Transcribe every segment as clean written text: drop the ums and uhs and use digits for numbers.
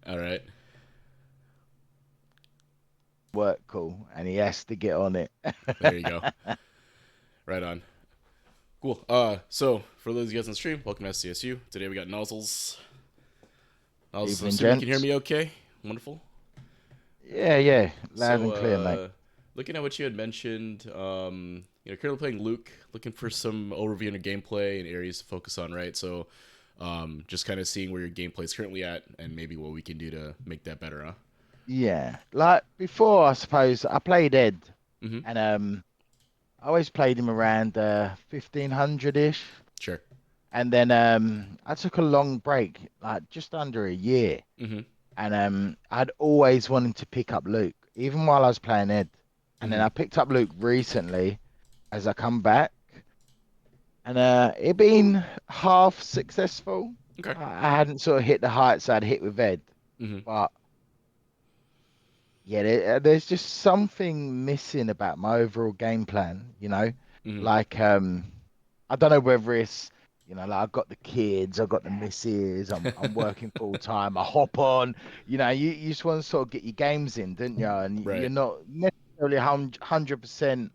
All right. Work call, and he has to get on it. There you go. Right on. Cool. So for those of you guys on stream, welcome to SCSU. Today we got Nozzles. Nozzles, I'm Evening, assuming you can hear gents. me okay. Wonderful. Yeah, yeah, loud So, and clear, mate. looking at what you had mentioned, currently playing Luke, looking for some overview in your gameplay and areas to focus on, right? So, just kind of seeing where your gameplay is currently at and maybe what we can do to make that better, huh? Yeah, like before, I suppose I played Ed, Mm-hmm. and I always played him around 1500-ish, Sure. and then I took a long break, like just under a year, Mm-hmm. and I'd always wanted to pick up Luke, even while I was playing Ed, and then Mm-hmm. I picked up Luke recently as I come back, and it been half successful. Okay. I hadn't sort of hit the heights I'd hit with Ed, Mm-hmm. but yeah, there's just something missing about my overall game plan, Mm-hmm. like I don't know whether it's like I've got the kids, I've got the missus, I'm working full time, I hop on, you just want to sort of get your games in, don't you? And you're Right. not necessarily 100%.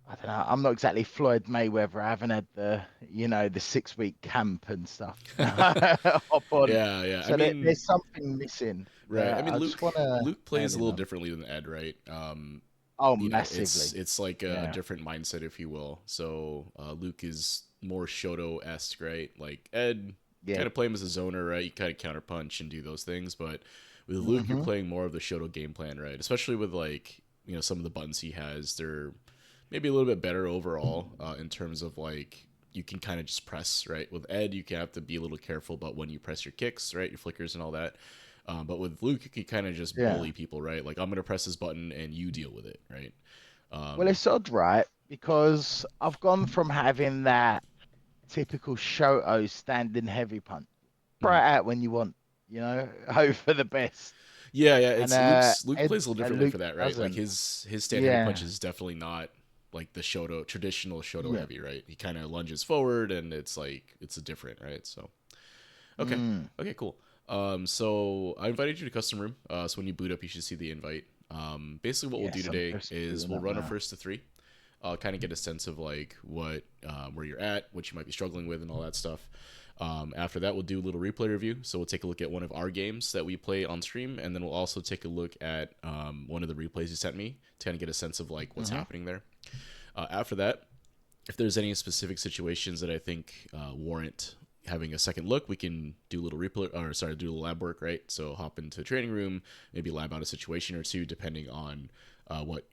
I don't know. I'm not exactly Floyd Mayweather. I haven't had the 6-week camp and stuff. Hop on. Yeah, yeah. I So mean, there's something missing. right. I mean, I just Luke want to Luke plays nail a it little on. differently than Ed, right? Oh, It's massively. it's like a Yeah. different mindset, if you will. So Luke is more Shoto esque, right? Like Ed, Yeah. kind of play him as a zoner, right? You kind of counterpunch and do those things, but with Luke, you're Hmm. playing more of the Shoto game plan, right? Especially with like some of the buttons he has, they're maybe a little bit better overall in terms of like you can kind of just press, right? With Ed, you can have to be a little careful about when you press your kicks, right? Your flickers and all that. But with Luke, you can kind of just Yeah. bully people, right? Like I'm gonna press this button and you deal with it, right? Well, Um, it's odd, right? Because I've gone from having that typical Shoto standing heavy punch. Try mhm. it out when you want, hope for the best. Yeah, yeah. And It's Luke Ed plays a little differently Luke for that, right? Like doesn't. his stand heavy punch Yeah. is definitely not like the Shoto traditional Shoto Yeah. heavy, right? He kind of lunges forward and it's like it's a different, right? So okay, Mm. okay, cool. So I invited you to custom room. So when you boot up, you should see the invite. Basically, what we'll do Yes, I'm today just is booting we'll up run a now. first to three. Kind of get a sense of like what where you're at, what you might be struggling with, and all that stuff. After that, we'll do a little replay review. So we'll take a look at one of our games that we play on stream, and then we'll also take a look at one of the replays you sent me to kind of get a sense of like what's Hmm. happening there. After that, if there's any specific situations that I think warrant having a second look, we can do a little replay, or sorry, do a little lab work, right? So hop into a training room, maybe lab out a situation or two, depending on what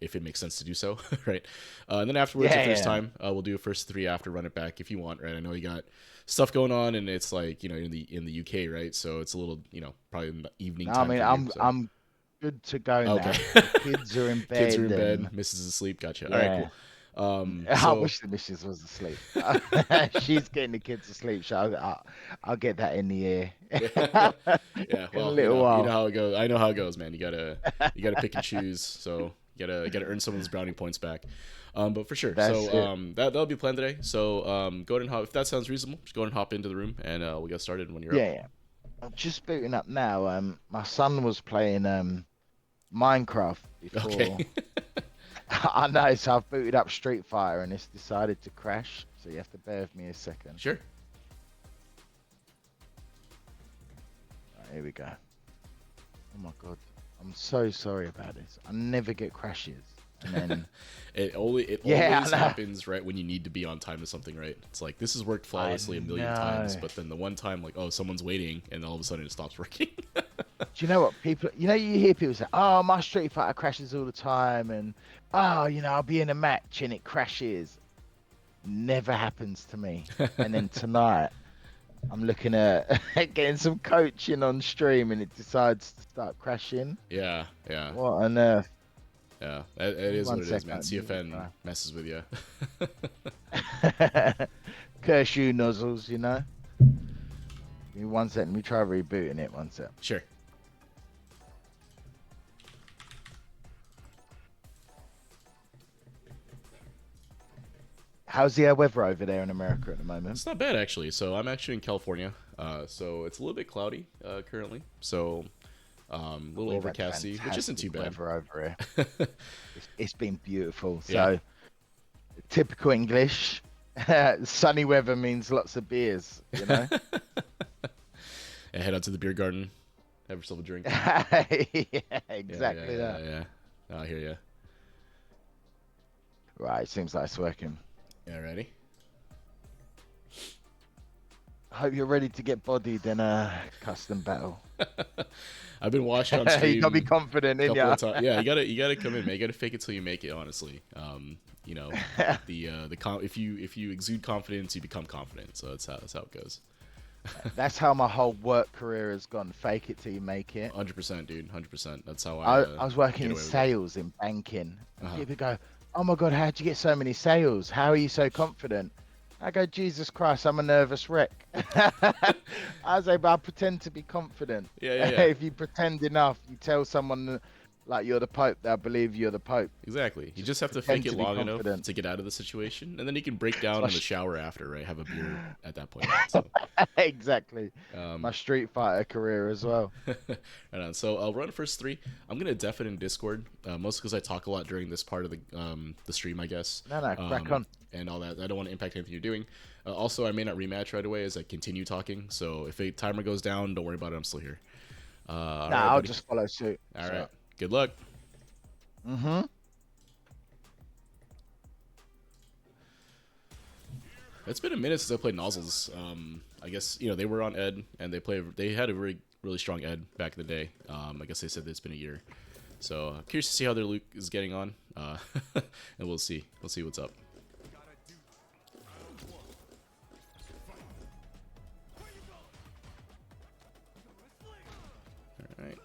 if it makes sense to do so, right? And then afterwards, if Yeah, there's yeah. time, we'll do a first three after, run it back if you want, right? I know you got stuff going on, and it's like in the UK, right? So it's a little probably evening No, I time mean for you. So I'm good to go okay, now. The kids are in kids are bed in bed, and missus is asleep. Gotcha. All right, yeah. cool. I So wish the missus was asleep. She's getting the kids to sleep, so I'll get that in the air yeah, in a well, little you know while. how it goes. I know how it goes, man. You gotta pick and choose. So you gotta earn some of those brownie points back. But for sure. That's So it. that'll be planned today. So go ahead and hop if that sounds reasonable. Just go ahead and hop into the room, and we'll get started when you're up. Yeah, yeah. I'm just booting up now. My son was playing Minecraft Okay. before. I know, so I've booted up Street Fighter and it's decided to crash. So you have to bear with me a second. Sure. Right, here we go. Oh my God. I'm so sorry about this. I never get crashes. And then, It yeah, I always know. happens right when you need to be on time to something, right? It's like this has worked I flawlessly a million times, know. but then the one time like, oh, someone's waiting, and all of a sudden it stops working. Do you know what people, you hear people say, oh, my Street Fighter crashes all the time. And, oh, I'll be in a match and it crashes. Never happens to me. And then tonight, I'm looking at getting some coaching on stream and it decides to start crashing. Yeah, yeah. What on earth? Yeah, it Give me is what one it is, man. second. Let me CFN messes with you. try. Curse you, Nozzles. Give me one second. Let me try rebooting it. One sec. Sure. How's the weather over there in America at the moment? It's not bad actually. So I'm actually in California. So it's a little bit cloudy currently. So a little We've had overcasty, which isn't too fantastic bad. weather over here. It's been beautiful. Yeah. So typical English, sunny weather means lots of beers, you know? And head out to the beer garden, have yourself a drink. Yeah, Yeah, yeah, exactly yeah, that. yeah. I hear ya. Right, seems like it's working. Yeah, ready? Hope you're ready to get bodied in a custom battle. I've been watching on You gotta be stream confident a in couple ya. of times. Yeah, you gotta come in, man. You gotta fake it till you make it. Honestly, you know, if you exude confidence, you become confident. So that's how it goes. That's how my whole work career has gone. Fake it till you make it. 100%, dude. 100%. That's how I was working get in away with it. sales in banking, and Uh-huh. people go, "Oh my God, how'd you get so many sales? How are you so confident?" I go, "Jesus Christ, I'm a nervous wreck." I say, but I pretend to be confident. Yeah, yeah, yeah. If you pretend enough, you tell someone like you're the Pope, they'll believe you're the Pope. Exactly. You Just just have to fake pretend it to be long enough confident. to get out of the situation, and then you can break It's down my in the sh- shower after, right? Have a beer at that point. So, exactly um, my Street Fighter career as well. right on. So I'll run first three. I'm gonna def it in Discord, mostly because I talk a lot during this part of the stream, I guess, No, no, crack on. and all that. I don't want to impact anything you're doing. Also, I may not rematch right away as I continue talking. So if a timer goes down, don't worry about it. I'm still here. All No, right, I'll buddy. just follow suit. All So, right. Good luck. mm-hmm. It's been a minute since I played Nozzles. I guess they were on Ed, and they had a really strong Ed back in the day. I guess they said that it's been a year, so I'm curious to see how their Luke is getting on, and we'll see what's up. All right.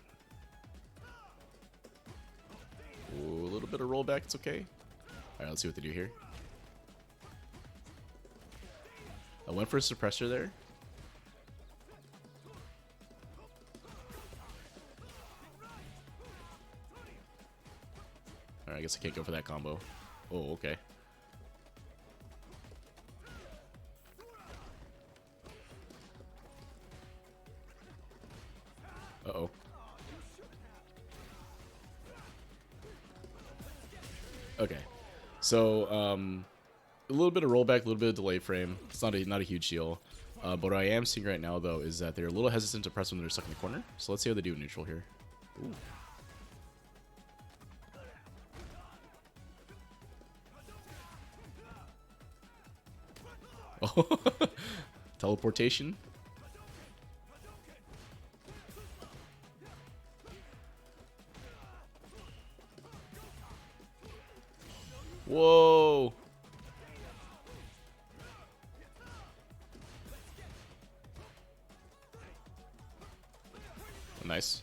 Ooh, a little bit of rollback. It's okay. All right, let's see what they do here. I went for a suppressor there. Alright, I guess I can't go for that combo. Oh, okay. Uh-oh. Okay. So, a little bit of rollback, a little bit of delay frame. It's not a huge deal. But what I am seeing right now, though, is that they're a little hesitant to press when they're stuck in the corner. So let's see how they do in neutral here. Ooh. Oh, teleportation. Whoa. Nice.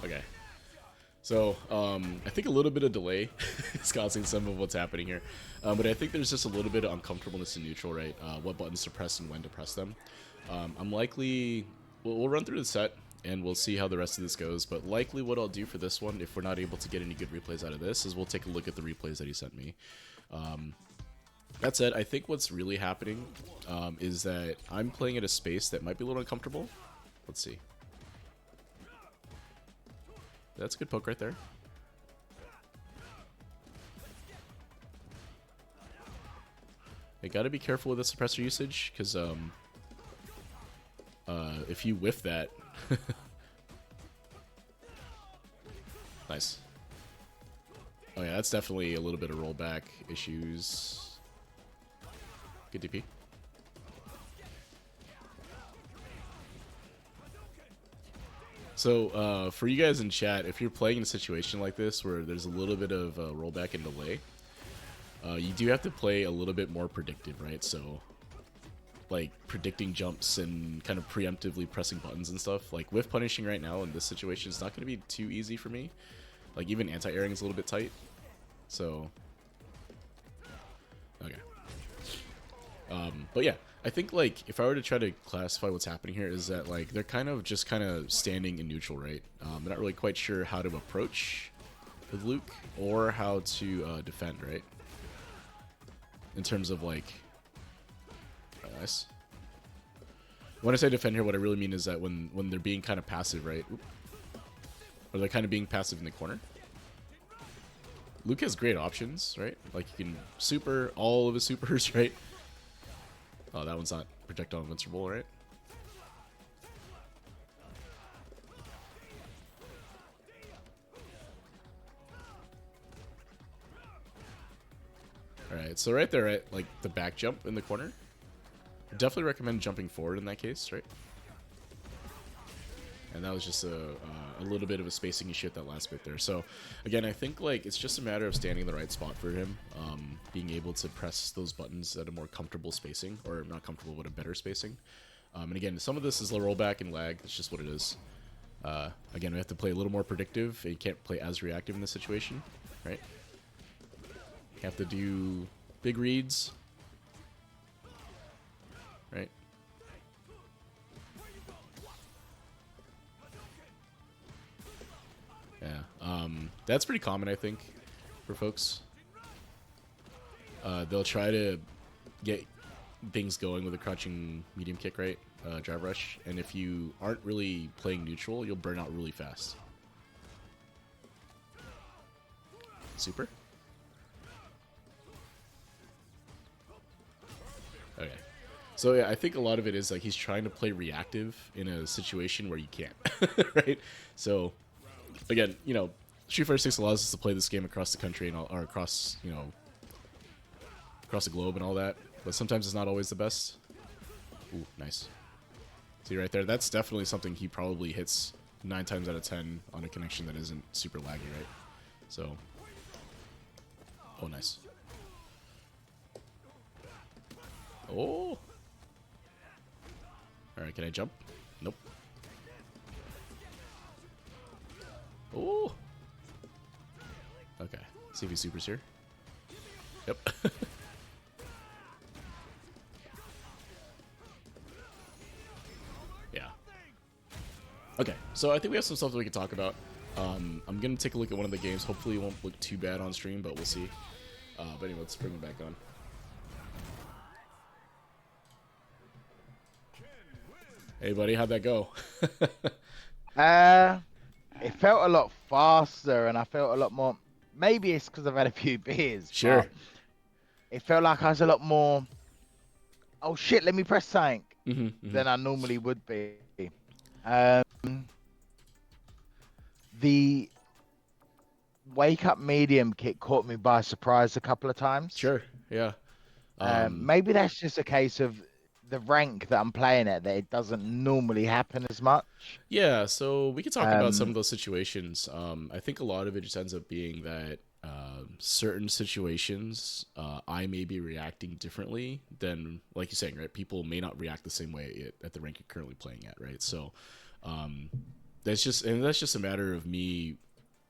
Okay. So, I think a little bit of delay is causing some of what's happening here. But I think there's just a little bit of uncomfortableness in neutral, right? What buttons to press and when to press them. I'm likely... We'll run through the set, and we'll see how the rest of this goes. But likely what I'll do for this one, if we're not able to get any good replays out of this, is we'll take a look at the replays that he sent me. That said, I think what's really happening is that I'm playing at a space that might be a little uncomfortable. Let's see. That's a good poke right there. You gotta be careful with the suppressor usage, because if you whiff that... Nice. Oh yeah, that's definitely a little bit of rollback issues. Good DP. So, for you guys in chat, if you're playing in a situation like this where there's a little bit of rollback and delay, you do have to play a little bit more predictive, right? So, like, predicting jumps and kind of preemptively pressing buttons and stuff. Like, whiff punishing right now in this situation is not going to be too easy for me. Like, even anti-airing is a little bit tight. So, okay. But yeah, I think like if I were to try to classify what's happening here is that like they're kind of standing in neutral, right? They're not really quite sure how to approach with Luke or how to defend, right? In terms of like, nice. When I say defend here, what I really mean is that when they're being kind of passive, right? Or they're kind of being passive in the corner. Luke has great options, right? Like you can super all of his supers, right? Oh, that one's not projectile invincible, right? Alright, so right there at like the back jump in the corner. Definitely recommend jumping forward in that case, right? And that was just a little bit of a spacing issue at that last bit there. So again, I think like it's just a matter of standing in the right spot for him, being able to press those buttons at a more comfortable spacing, or not comfortable, but a better spacing. And again, some of this is rollback and lag. It's just what it is. Again, we have to play a little more predictive. You can't play as reactive in this situation, right? You have to do big reads, right? Yeah, that's pretty common, I think, for folks. They'll try to get things going with a crouching medium kick, right? Drive rush, and if you aren't really playing neutral, you'll burn out really fast. Super. Okay. So yeah, I think a lot of it is like he's trying to play reactive in a situation where you can't, right? So again, you know, Street Fighter 6 allows us to play this game across the country and all, or across, you know, across the globe and all that, but sometimes it's not always the best. Ooh, nice. See right there, that's definitely something he probably hits 9 times out of 10 on a connection that isn't super laggy, right? So, oh, nice. Oh. Alright, can I jump? Nope. Oh. Okay. See if he supers here. Yep. Yeah. Okay, so I think we have some stuff that we can talk about. I'm gonna take a look at one of the games. Hopefully it won't look too bad on stream, but we'll see. But anyway, let's bring him back on. Hey buddy, how'd that go? It felt a lot faster, and I felt a lot more. Maybe it's because I've had a few beers. Sure. But it felt like I was a lot more. Oh shit! Let me press something than I normally would be. The wake up medium kick caught me by surprise a couple of times. Sure. Yeah. Maybe that's just a case of the rank that I'm playing at, that it doesn't normally happen as much. Yeah, so we could talk about some of those situations. I think a lot of it just ends up being that certain situations I may be reacting differently than, like you're saying, right? People may not react the same way at the rank you're currently playing at, right? So that's just a matter of me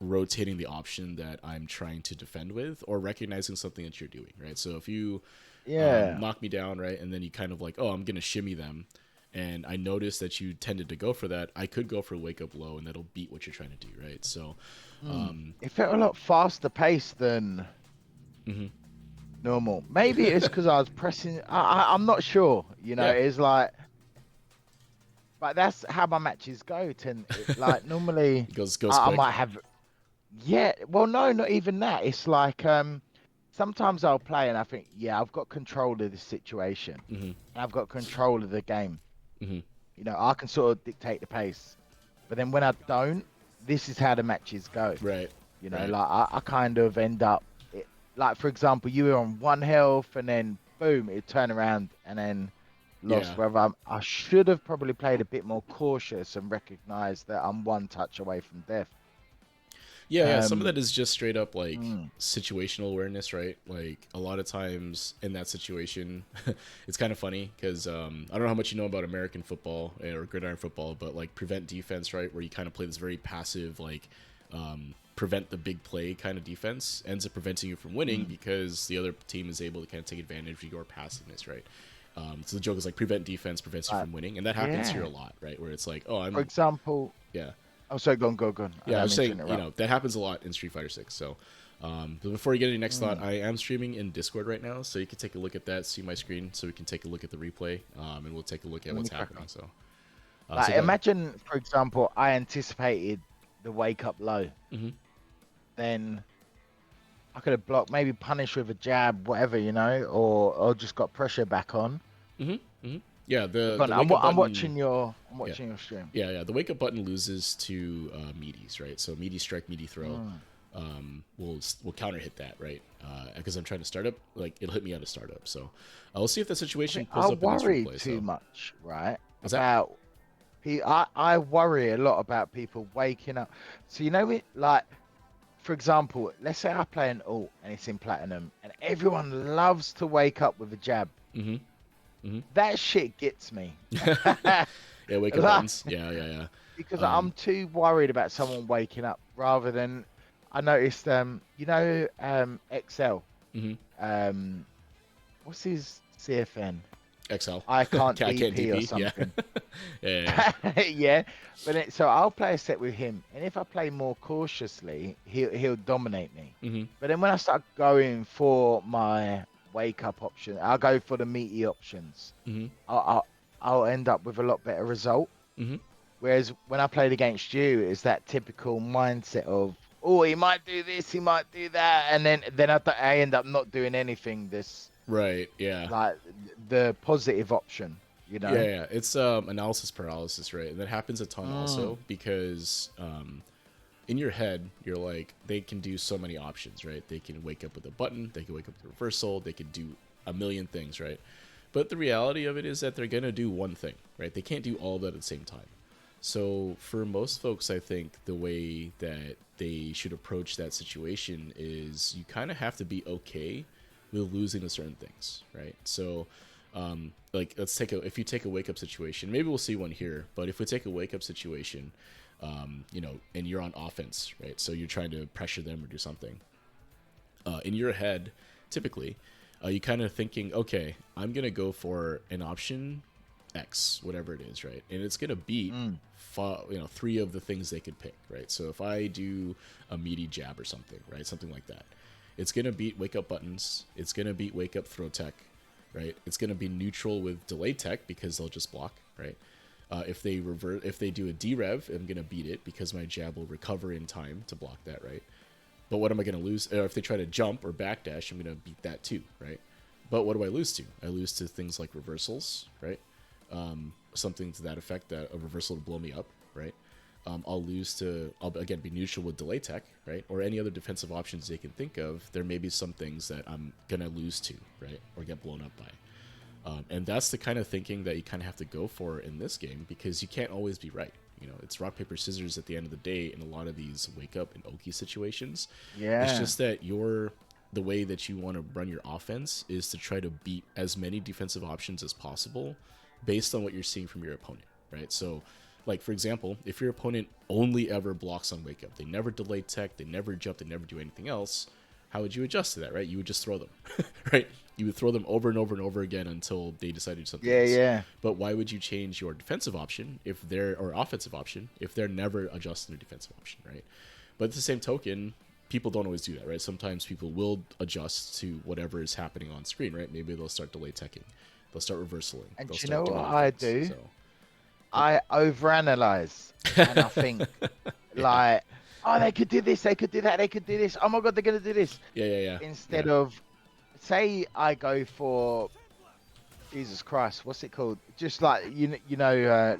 rotating the option that I'm trying to defend with, or recognizing something that you're doing, right? So if you knock me down, right, and then you kind of like, oh, I'm gonna shimmy them, and I notice that you tended to go for that, I could go for a wake up low, and that'll beat what you're trying to do, right? So it felt a lot faster paced than normal. Maybe it's because I was pressing. I'm not sure. You know, it's like, but that's how my matches go. Like normally, goes I quick. might have. Yeah, well, no, not even that. It's like sometimes I'll play and I think, yeah, I've got control of this situation. I've got control of the game. You know, I can sort of dictate the pace. But then when I don't, this is how the matches go. Right. You know, right. like I kind of end up, like for example, you were on 1 health and then boom, it turned around and then lost. Yeah. Whether I should have probably played a bit more cautious and recognized that I'm 1 touch away from death. Yeah, some of that is just straight up like situational awareness, right? Like a lot of times in that situation, it's kind of funny because I don't know how much you know about American football or gridiron football, but like prevent defense, right? Where you kind of play this very passive, like prevent the big play kind of defense, ends up preventing you from winning because the other team is able to kind of take advantage of your passiveness, right? So the joke is like prevent defense prevents you Like, from winning, and that happens here yeah. a lot, right? Where it's like, oh, For I'm example, yeah, oh, sorry, go on, go on, go on. I yeah. I don't was mean to saying, interrupt. that happens a lot in Street Fighter 6. So, but before you get any next thought, Mm. I am streaming in Discord right now, so you can take a look at that, see my screen, so we can take a look at the replay, and we'll take a look at Let what's me crack happening. on. So, Like, go ahead. imagine, for example, I anticipated the wake up low. Mm-hmm. Then I could have blocked, maybe punished with a jab, whatever, or just got pressure back on. Mm-hmm. Mm-hmm. Yeah, Go on, the wake up I'm button. watching your, Yeah, stream. yeah. The wake up button loses to meaties, right? So meaty strike, meaty throw. Mm. Will counter hit that, right? Because I'm trying to start up, like it'll hit me out of startup. So we'll see if the I situation think pulls I up in this worry replay. too So much, right? what's that? About I worry a lot about people waking up. So it, like, for example, let's say I play an alt and it's in platinum, and everyone loves to wake up with a jab. Mm-hmm. Mm-hmm. That shit gets me. Yeah, wake up Like, buttons. Yeah, yeah, yeah. because Um, I'm too worried about someone waking up rather than I noticed XL, mm-hmm. um what's his CFN? XL. I can't I can't DP or DP. Yeah. something. Yeah. Yeah, but so I'll play a set with him, and if I play more cautiously, he'll dominate me. Mm-hmm. But then when I start going for my wake up option, I'll go for the meaty options. Mm-hmm. I'll end up with a lot better result. Mm-hmm. Whereas when I played against you, it's that typical mindset of, oh, he might do this, he might do that, and then I end up not doing anything. This Right. Yeah. like the positive option, Yeah, yeah. It's analysis paralysis, right? And that happens a ton Mm. also because in your head, you're like, they can do so many options, right? They can wake up with a button, they can wake up with a reversal, they can do a million things, right? But the reality of it is that they're gonna do one thing, right? They can't do all of that at the same time. So for most folks, I think the way that they should approach that situation is you kind of have to be okay with losing to certain things, right? So like if you take a wake up situation, maybe we'll see one here, but if we take a wake up situation, and you're on offense, right? So you're trying to pressure them or do something. In your head, typically, you kind of thinking, okay, I'm gonna go for an option X, whatever it is, right? And it's gonna beat, Mm. three of the things they could pick, right? So if I do a meaty jab or something, right, something like that, it's gonna beat wake up buttons. It's gonna beat wake up throw tech, right? It's gonna be neutral with delay tech because they'll just block, right? If they do a derev, I'm gonna beat it because my jab will recover in time to block that, right? But what am I going to lose? Or if they try to jump or backdash, I'm going to beat that too, right? But what do I lose to? I lose to things like reversals, right? Something to that effect, that a reversal to blow me up, right? I'll again be neutral with delay tech, right? Or any other defensive options they can think of. There may be some things that I'm going to lose to, right? Or get blown up by. And that's the kind of thinking that you kind of have to go for in this game because you can't always be right. It's rock, paper, scissors at the end of the day in a lot of these wake up and Oki situations. It's Yeah. just that the way that you want to run your offense is to try to beat as many defensive options as possible based on what you're seeing from your opponent, right? So, like, for example, if your opponent only ever blocks on wake up, they never delay tech, they never jump, they never do anything else, how would you adjust to that, right? You would just throw them, right? You would throw them over and over and over again until they decide to do something Yeah, else. yeah. But why would you change your defensive option or offensive option if they're never adjusting their defensive option, right? But at the same token, people don't always do that, right? Sometimes people will adjust to whatever is happening on screen, right? Maybe they'll start delay teching, they'll start reversaling, And they'll you know start doing what other I things. do? So, I overanalyze, and I think yeah, like, oh, they could do this, they could do that, they could do this. Oh my God, they're gonna do this. yeah. Instead of, say, I go for Jesus Christ, what's it called? Just like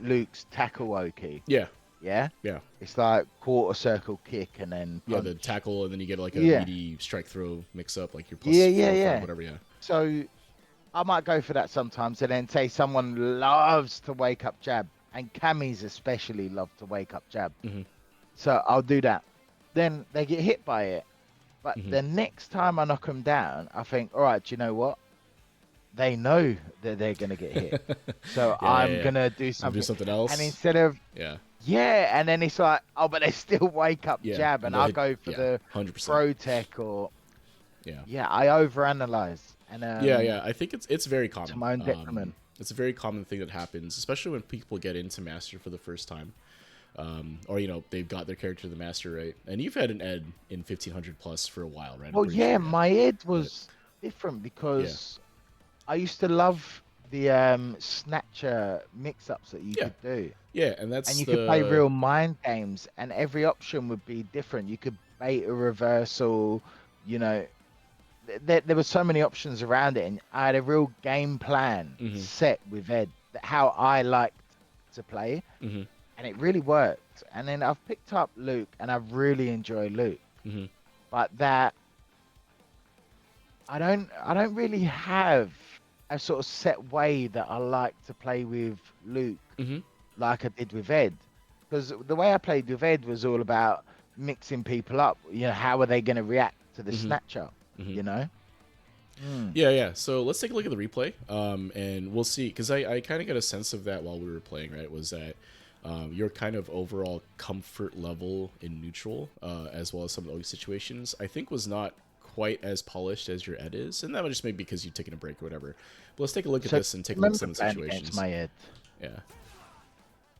Luke's tackle Oki. Yeah, Yeah, yeah, it's like quarter circle kick and then yeah. The punch. tackle, and then you get like a Yeah, meaty strike throw mix up, like your yeah, plus yeah, 4 or 5, yeah. whatever. Yeah. So I might go for that sometimes, and then say someone loves to wake up jab, and camis especially love to wake up jab. Mm-hmm. So I'll do that. Then they get hit by it. But Mm-hmm. the next time I knock them down, I think, all right, do you know what? They know that they're going to get hit. So I'm Yeah. going to do I'm do something. something And else. instead of, Yeah. yeah, and then it's like, oh, but they still wake up Yeah. jab, And and they'll I'll hit. go for Yeah. the 100%. pro tech or, Yeah. yeah, I overanalyze. and Yeah. I think it's very to common. my own detriment. It's a very common thing that happens, especially when people get into Master for the first time. Or they've got their character to the Master, right? And you've had an Ed in 1500 plus for a while, right? I'm Well, pretty yeah, sure you have. my ed But was different yeah, because I used to love the snatcher mix-ups that you yeah, could do, yeah, and and that's you could play the real mind games, and every option would be different. You could bait a reversal, you know. There were so many options around it, and I had a real game plan hmm set with Ed, how I liked to play, hmm and it really worked. And then I've picked up Luke, and I really enjoy Luke, hmm but that I don't really have a sort of set way that I like to play with Luke hmm like I did with Ed. Because the way I played with Ed was all about mixing people up. How are they going to react to the hmm snatcher? hmm You know? Mm. Yeah. So let's take a look at the replay, and we'll see. Because I kind of got a sense of that while we were playing. Right, was that your kind of overall comfort level in neutral, as well as some of the other situations, I think was not quite as polished as your Ed is, and that would just maybe because you've taken a break or whatever. But let's take a look at So this and take a look at remember some of the playing against situations. my Ed. Yeah.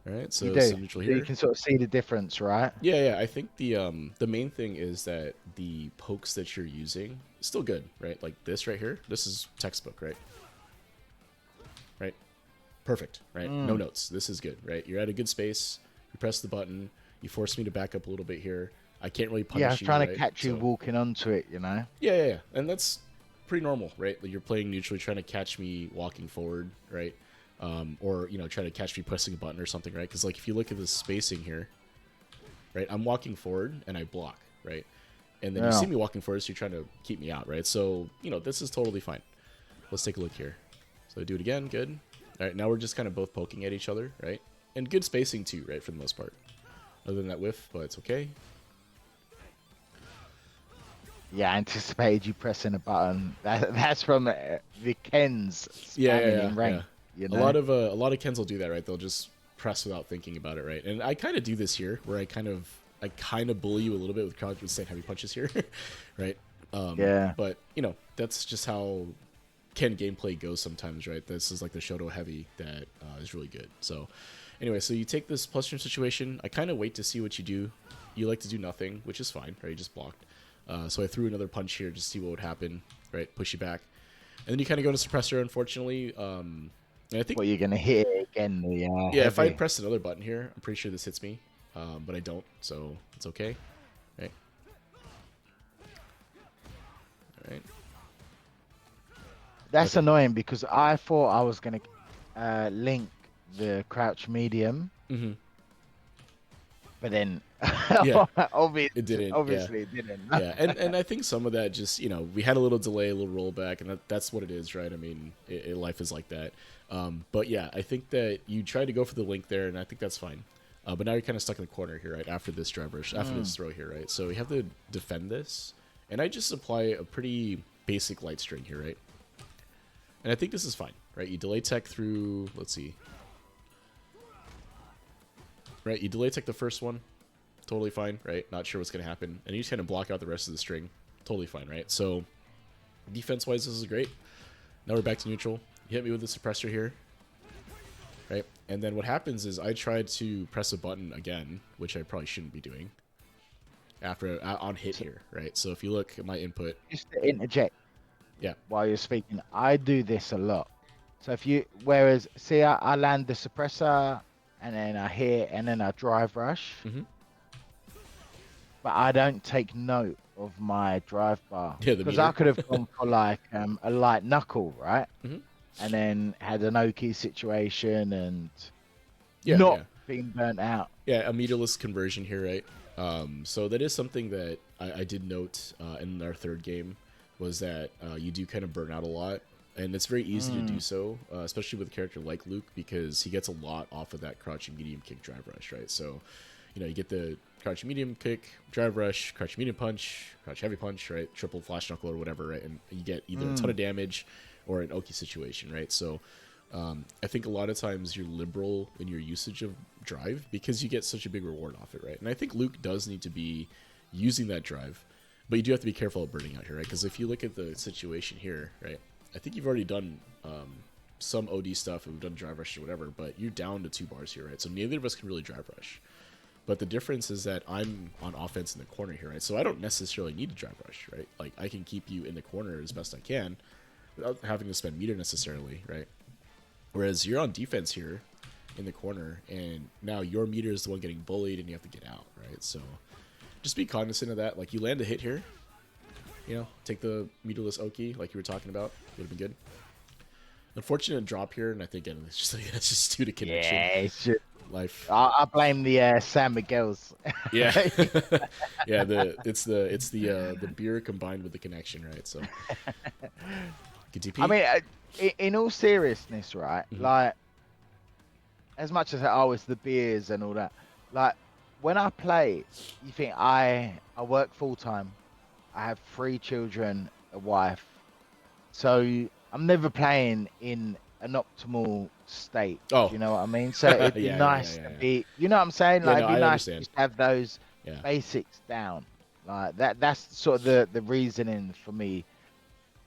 All right. You So do. neutral You here. can sort of see the difference, right? Yeah. I think the main thing is that the pokes that you're using is still good, right? Like this right here. This is textbook, right? Right. Perfect, right? No Mm. notes. This is good, right? You're at a good space. You press the button. You force me to back up a little bit here. I can't really Yeah, I punish was you, trying to right? catch you So walking onto it. yeah. And that's pretty normal, right? Like you're playing neutrally, trying to catch me walking forward, right? Or trying to catch me pressing a button or something, right? Because like if you look at the spacing here, right? I'm walking forward and I block, right? And then you see Yeah. me walking forward, so you're trying to keep me out, right? So this is totally fine. Let's take a look here. So do it again, good. All right, now we're just kind of both poking at each other, right? And good spacing too, right, for the most part. Other than that whiff, but it's okay. Yeah, I anticipated you pressing a button. That's from the Kens spamming in Yeah. rank, you A know? lot of Kens will do that, right? They'll just press without thinking about it, right? And I kind of do this here, where I kind of bully you a little bit with crouch with saying heavy punches here, right? Yeah. But that's just how Ken gameplay goes sometimes, right? This is like the Shoto heavy that is really good. So anyway, so you take this plus turn situation. I kind of wait to see what you do. You like to do nothing, which is fine, right? You just blocked. So I threw another punch here just to see what would happen, right? Push you back. And then you kind of go to suppressor, unfortunately. And I think, Well, you're gonna hit it again, the yeah, if I had heavy. pressed another button here, I'm pretty sure this hits me. But I don't, so it's okay. Right? All right. That's Okay. annoying because I thought I was gonna link the crouch medium, Mm-hmm. but then Yeah, obviously, it didn't. Yeah. obviously it didn't. Yeah, and I think some of that just we had a little delay, a little rollback, and that's what it is, right? I mean, life is like that. But yeah, I think that you tried to go for the link there, and I think that's fine. But now you're kind of stuck in the corner here, right? After this drive rush, after this throw here, right? So you have to defend this, and I just apply a pretty basic light string here, right? And I think this is fine, right? You delay tech through, let's see, right? You delay tech the first one, totally fine, right? Not sure what's going to happen. And you just kind of block out the rest of the string. Totally fine, right? So defense-wise, this is great. Now we're back to neutral. You hit me with the suppressor here, right? And then what happens is I tried to press a button again, which I probably shouldn't be doing, after on hit here, right? So if you look at my input, Just to interject yeah. while you're speaking, I do this a lot. So whereas, see, I land the suppressor and then I hit and then I drive rush, hmm but I don't take note of my drive bar Yeah, the because I meter. could have gone for like a light knuckle, right? hmm And then had an Oki situation and Yeah. not being burnt out. Yeah, a meterless conversion here, right? So that is something that I did note in our third game, was that you do kind of burn out a lot, and it's very easy to do so, especially with a character like Luke, because he gets a lot off of that crouching medium kick drive rush, right? So, you get the crouch medium kick, drive rush, crouch medium punch, crouch heavy punch, right? Triple flash knuckle or whatever, right? And you get either a ton of damage or an Oki situation, right? So I think a lot of times you're liberal in your usage of drive because you get such a big reward off it, right? And I think Luke does need to be using that drive, but you do have to be careful of burning out here, right? Because if you look at the situation here, right? I think you've already done some OD stuff, and we've done drive rush or whatever, but you're down to 2 bars here, right? So neither of us can really drive rush. But the difference is that I'm on offense in the corner here, right? So I don't necessarily need to drive rush, right? Like, I can keep you in the corner as best I can without having to spend meter necessarily, right? Whereas you're on defense here in the corner, and now your meter is the one getting bullied, and you have to get out, right? So just be cognizant of that. Like, you land a hit here, you know, take the meterless Oki like you were talking about. Would have been good. Unfortunate drop here, and I think it's just like, that's just due to connection. Yeah, it's just, Life. I blame the San Miguel's. Yeah. Yeah, it's the beer combined with the connection, right? So good TP. I mean, in all seriousness, right? Like, as much as it's the beers and all that, like, when I play, you think I work full time. I have 3 children, a wife, so I'm never playing in an optimal state. Oh. Do you know what I mean? So it'd be Yeah, nice yeah. to be, you know what I'm saying? Yeah, Like, no, it'd be I nice understand. to just have those Yeah. basics down. Like that's sort of the reasoning for me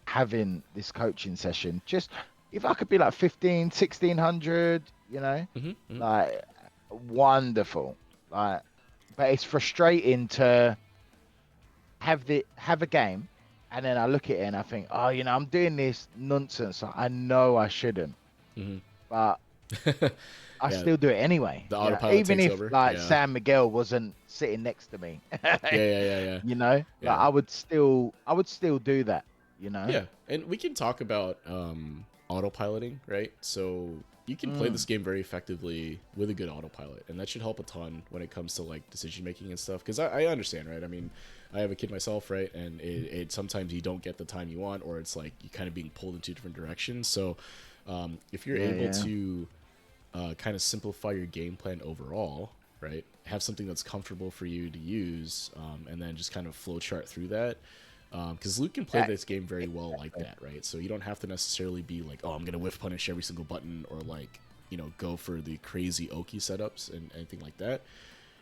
having this coaching session. Just if I could be like 15, 1600, you know, like wonderful. Like, but it's frustrating to have a game, and then I look at it and I think, oh, you know, I'm doing this nonsense. I know I shouldn't, but I Yeah, still do it anyway. the You know? autopilot Even takes if over. like Yeah. San Miguel wasn't sitting next to me, Yeah. you know, Yeah. like I would still do that. You know. Yeah, and we can talk about autopiloting, right? So you can play this game very effectively with a good autopilot, and that should help a ton when it comes to like decision making and stuff. Because I understand, right? I mean, I have a kid myself, right? And it sometimes you don't get the time you want, or it's like you kind of being pulled in 2 different directions. So if you're able to kind of simplify your game plan overall, right? Have something that's comfortable for you to use, and then just kind of flowchart through that. Because Luke can play this game very well like that, right? So you don't have to necessarily be like, oh, I'm going to whiff punish every single button, or like, you know, go for the crazy Oki setups and anything like that.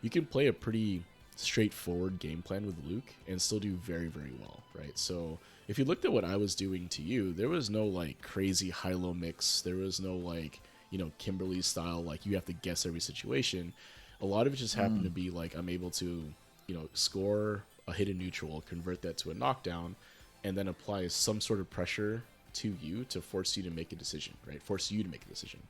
You can play a pretty straightforward game plan with Luke and still do very, very well, right? So if you looked at what I was doing to you, there was no like crazy high-low mix. There was no like, you know, Kimberly style, like you have to guess every situation. A lot of it just happened to be like, I'm able to, you know, score a hidden neutral, convert that to a knockdown, and then apply some sort of pressure to you to force you to make a decision, right? Force you to make a decision.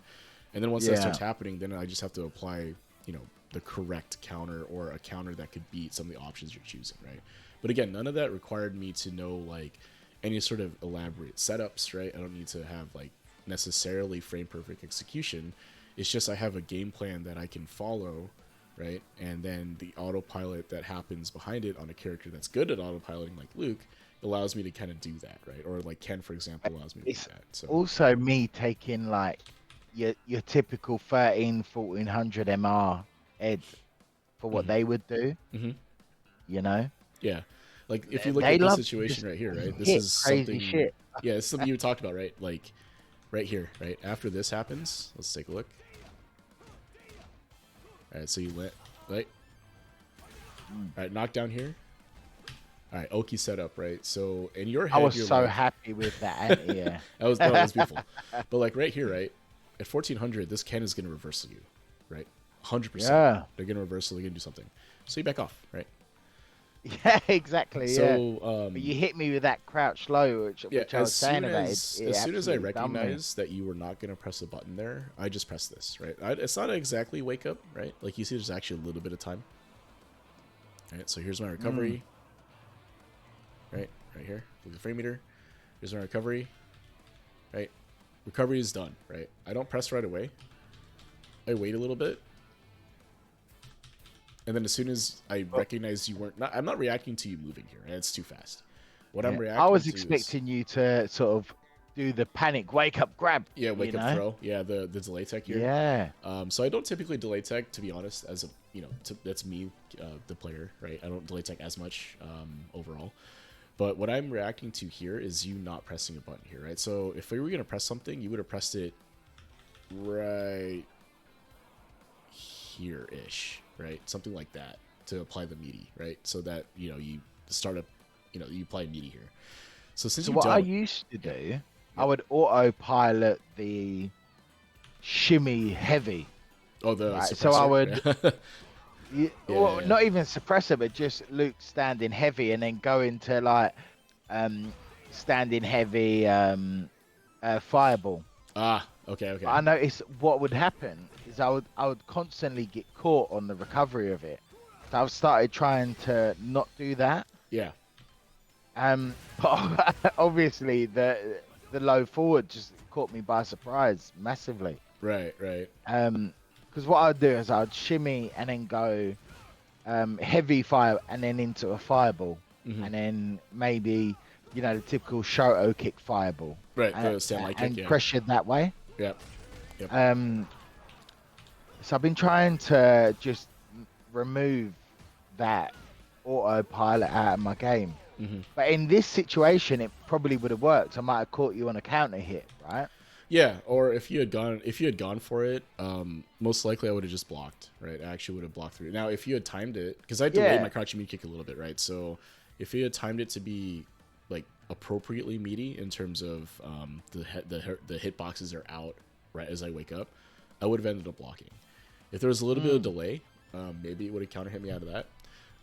And then once that starts happening, then I just have to apply, you know, the correct counter, or a counter that could beat some of the options you're choosing, right? But again, none of that required me to know like any sort of elaborate setups, right? I don't need to have like necessarily frame perfect execution. It's just I have a game plan that I can follow, right? And then the autopilot that happens behind it on a character that's good at autopiloting like Luke allows me to kind of do that, right? Or like Ken, for example, allows me to do that. So Also me taking like your typical 1400 MR ed for what they would do, you know? yeah, like if you look They at this love situation just right here, right? This hit is crazy something. shit. Yeah, it's something you talked about, right? Like right here, right? After this happens, let's take a look. All right, so you let, right? All right, knockdown here. All right, Oki set up, right? So in your head, I was you're so like, happy with that. Yeah. that was beautiful. But like right here, right? At 1400, this Ken is going to reversal you, right? 100%. Yeah. They're going to reversal, they're going to do something. So you back off, right? Yeah, exactly. So but you hit me with that crouch low, which I was saying about it. as soon as I recognize that you were not going to press a button there, I just press this, right? It's not exactly wake up, right? Like you see, there's actually a little bit of time. All right, so here's my recovery. Right here. Look at the frame meter. Here's my recovery. Right, recovery is done. Right, I don't press right away. I wait a little bit. And then as soon as I recognize you weren't, I'm not reacting to you moving here, and it's too fast. What I'm reacting I was to expecting you to sort of do the panic wake up grab. Yeah, wake up throw. Yeah, the delay tech here. Yeah. So I don't typically delay tech, to be honest, as a, you know, that's me, the player, right? I don't delay tech as much overall. But what I'm reacting to here is you not pressing a button here, right? So if we were going to press something, you would have pressed it right here-ish, right? Something like that to apply the meaty, right? So that, you know, you start up, you know, you apply meaty here. So since what I used to do I would autopilot the shimmy heavy, Oh, the right? So I would, suppressor. Yeah. well, Yeah. not even suppressor, but just Luke standing heavy and then go into like um standing heavy fireball. Ah. Okay. But Okay. I noticed what would happen is I would constantly get caught on the recovery of it. So I've started trying to not do that. Yeah. But obviously the low forward just caught me by surprise massively. Right. Right. Because what I'd do is I'd shimmy and then go heavy fire and then into a fireball, Hmm. and then maybe the typical Shoto kick fireball, Right. and, The stand light kick. and Yeah. pressure that way. Yep. Yep. Um, so I've been trying to just remove that autopilot out of my game. Hmm. But in this situation, it probably would have worked. I might have caught you on a counter hit, right? Yeah, or if you had gone for it, most likely I would have just blocked, right? I actually would have blocked through. Now, if you had timed it, because I delayed my Yeah, crouching meat kick a little bit, right? So if you had timed it to be like appropriately meaty in terms of the hit boxes are out right as I wake up, I would have ended up blocking. If there was a little bit of delay, maybe it would have counter hit me out of that.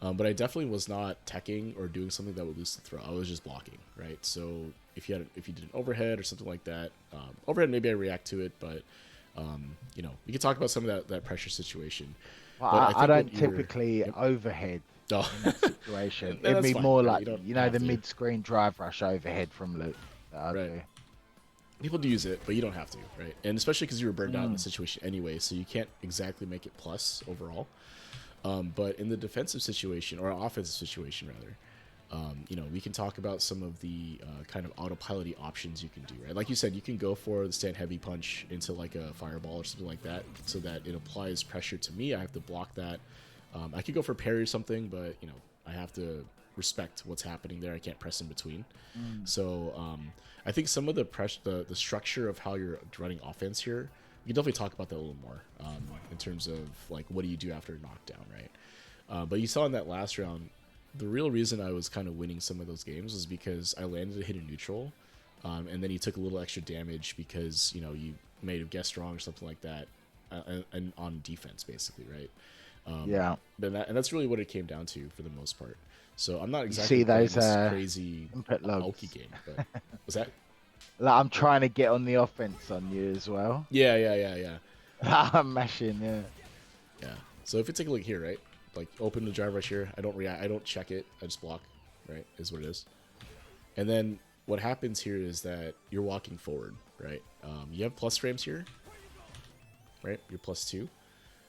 But I definitely was not teching or doing something that would lose the throw. I was just blocking, right? So if you did an overhead or something like that, overhead maybe I react to it, but we could talk about some of that pressure situation. well, But I I think what don't you're, typically yep. overhead Oh, in that situation. It'd that's be fine. more Right? like You don't have the to, mid-screen drive rush overhead from Luke that I'd right? do. People do use it, but you don't have to, right? And especially because you were burned out in the Mm. situation anyway, so you can't exactly make it plus overall. But in the defensive situation or offensive situation rather, we can talk about some of the kind of autopilot options you can do, right? Like you said, you can go for the stand heavy punch into like a fireball or something like that, so that it applies pressure to me. I have to block that. I could go for parry or something, but I have to respect what's happening there. I can't press in between. Mm. So I think some of the structure of how you're running offense here, we can definitely talk about that a little more in terms of like what do you do after a knockdown, right? But you saw in that last round, the real reason I was kind of winning some of those games was because I landed a hit in neutral, and then he took a little extra damage because you may have guessed wrong or something like that, and on defense basically, right? Yeah, And that's really what it came down to for the most part. So I'm not you exactly see playing those this crazy input bulky logs. game, but was that? Like I'm trying to get on the offense on you as well. Yeah, yeah, yeah, yeah, I'm mashing, yeah. yeah. So if you take a look here, right? Like open the drive rush here. I don't react. I don't check it. I just block. Right, is what it is. And then what happens here is that you're walking forward, right? You have plus frames here, right? You're +2,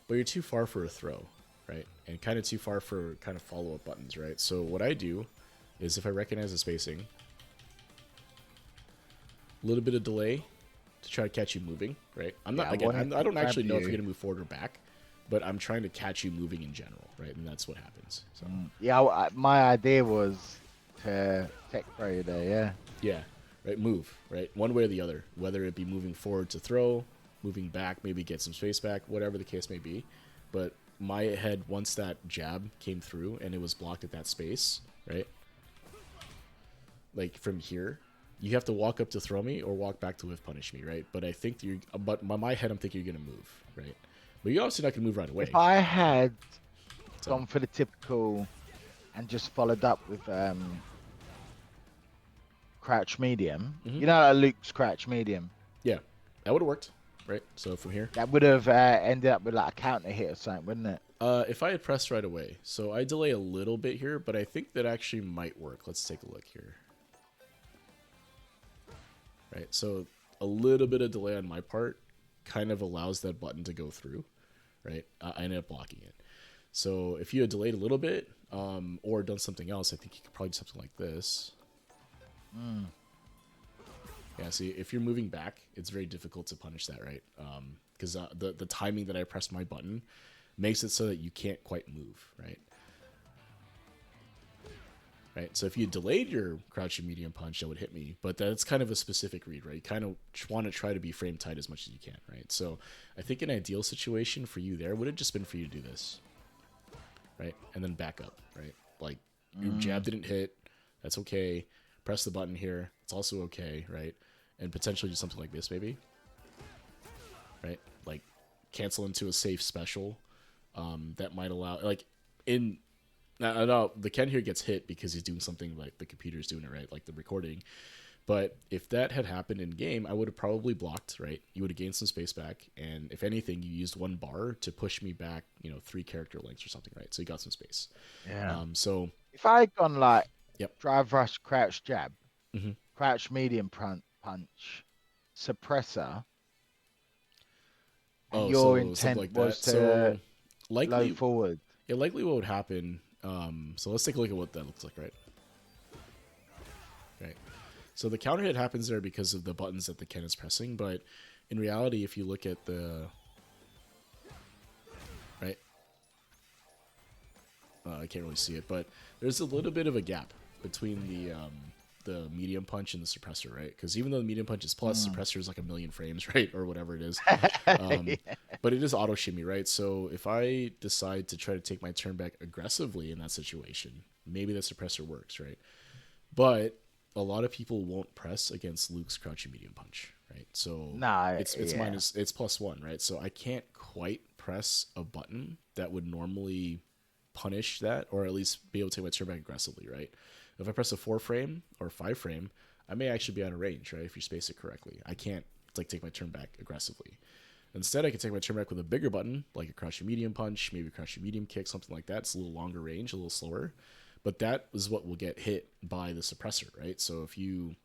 but you're too far for a throw, right? And kind of too far for kind of follow-up buttons, right? So what I do is if I recognize the spacing, a little bit of delay to try to catch you moving, right? I'm not Yeah, I again. wanted I to don't grab actually know if you. you're gonna move forward or back, but I'm trying to catch you moving in general, right? And that's what happens. So Yeah, my idea was to tech pro you there, yeah. yeah, right. Move, right? One way or the other, whether it be moving forward to throw, moving back, maybe get some space back, whatever the case may be. But my head, once that jab came through and it was blocked at that space, right? Like from here, you have to walk up to throw me or walk back to whiff punish me, right? But I think but by my head, I'm thinking you're gonna move, right? But you're obviously not gonna move right If away. I had So gone for the typical and just followed up with crouch medium, mhm. Luke's crouch medium, Yeah, that would have worked, right? So from here, that would have ended up with like a counter hit or something, wouldn't it? if I had pressed right away, so I delay a little bit here, but I think that actually might work. Let's take a look here. Right, so a little bit of delay on my part kind of allows that button to go through, right? I ended up blocking it. So if you had delayed a little bit or done something else, I think you could probably do something like this. Mm. Yeah, see, if you're moving back, it's very difficult to punish that, right? Because the timing that I pressed my button makes it so that you can't quite move, right? Right, so if you delayed your crouching medium punch, that would hit me, but that's kind of a specific read, right? You kind of want to try to be frame tight as much as you can, right? So I think an ideal situation for you there would have just been for you to do this, right? And then back up, right? Like your jab didn't hit, that's okay. Press the button here, it's also okay, right? and potentially do something like this, maybe, right? Like cancel into a safe special that might allow, like, in. Now, the Ken here gets hit because he's doing something like the computer's doing it, right? Like the recording. But if that had happened in game, I would have probably blocked, right? You would have gained some space back, and if anything, you used one bar to push me back, 3 character lengths or something, right? So you got some space. Yeah. So If I had gone like yep. drive rush, crouch jab, Hmm. crouch medium punch, suppressor, and Oh, your so something intent like was that. to So low likely, forward. yeah, likely what would happen. So let's take a look at what that looks like, right? Right. So the counter hit happens there because of the buttons that the Ken is pressing, but in reality, if you look at the right, I can't really see it, but there's a little bit of a gap between the medium punch and the suppressor, right? Because even though the medium punch is plus, Mm. suppressor is like a million frames, right, or whatever it is. Yeah. But it is auto shimmy, right? So if I decide to try to take my turn back aggressively in that situation, maybe the suppressor works, right? But a lot of people won't press against Luke's crouching medium punch, right? So No, yeah. it's +1, right? So I can't quite press a button that would normally punish that, or at least be able to take my turn back aggressively, right? If I press a 4 frame or 5 frame, I may actually be out of range, right? If you space it correctly, I can't like take my turn back aggressively. Instead, I can take my turn back with a bigger button, like a crouching medium punch, maybe a crouching medium kick, something like that. It's a little longer range, a little slower, but that is what will get hit by the suppressor, right? So if you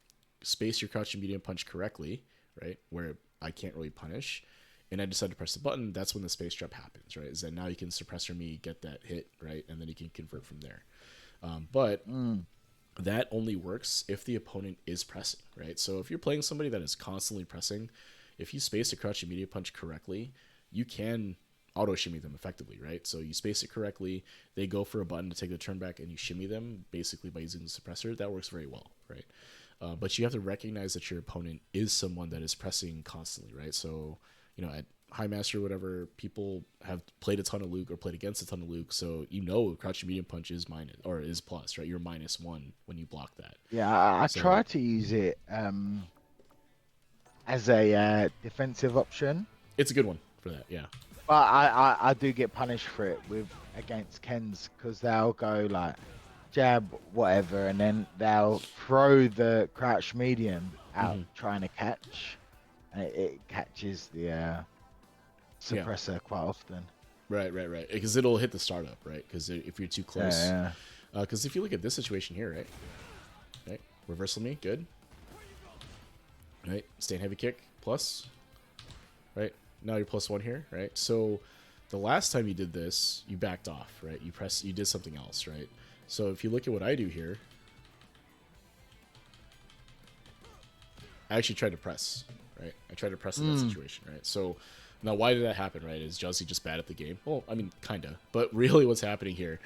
space your crouching medium punch correctly, right, where I can't really punish, and I decide to press the button, that's when the space drop happens, right? Is that now you can suppressor me, get that hit, right, and then you can convert from there. But Mm. that only works if the opponent is pressing, right? So if you're playing somebody that is constantly pressing, if you space a crouching medium punch correctly, you can auto shimmy them effectively, right? So you space it correctly, they go for a button to take the turn back, and you shimmy them basically by using the suppressor. That works very well, right? But you have to recognize that your opponent is someone that is pressing constantly, right? So, at High Master or whatever, people have played a ton of Luke or played against a ton of Luke, so crouching medium punch is minus or is plus, right? You're -1 when you block that. Yeah, I So try to use it as a defensive option, it's a good one for that, yeah. but I do get punished for it with against Kens because they'll go like jab whatever, and then they'll throw the crouch medium out Hmm. trying to catch, and it catches the Yeah, suppressor quite often. right. Because it'll hit the startup, right? Because if you're too close, Yeah, because if you look at this situation here, right, reversal me, good, right, stand heavy kick plus, right? Now you're +1 here, right? So the last time you did this, you backed off, right? You did something else, right? So if you look at what I do here, I actually tried to press, right? I tried to press in that yeah. situation, right? So now why did that happen, right? Is Juzzy just bad at the game? Well, I mean, kinda. But really what's happening here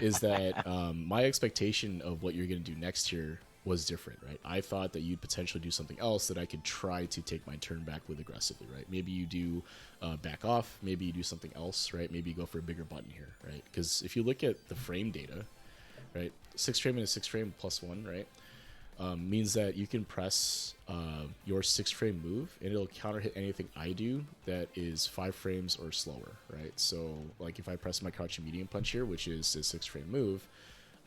is that my expectation of what you're going to do next here was different, right? I thought that you'd potentially do something else that I could try to take my turn back with aggressively, right? Maybe you do back off. Maybe you do something else, right? Maybe you go for a bigger button here, right? Because if you look at the frame data, right, 6 frame and a 6 frame +1, right, means that you can press your 6 frame move, and it'll counter hit anything I do that is 5 frames or slower, right? So like if I press my crouching medium punch here, which is a 6 frame move,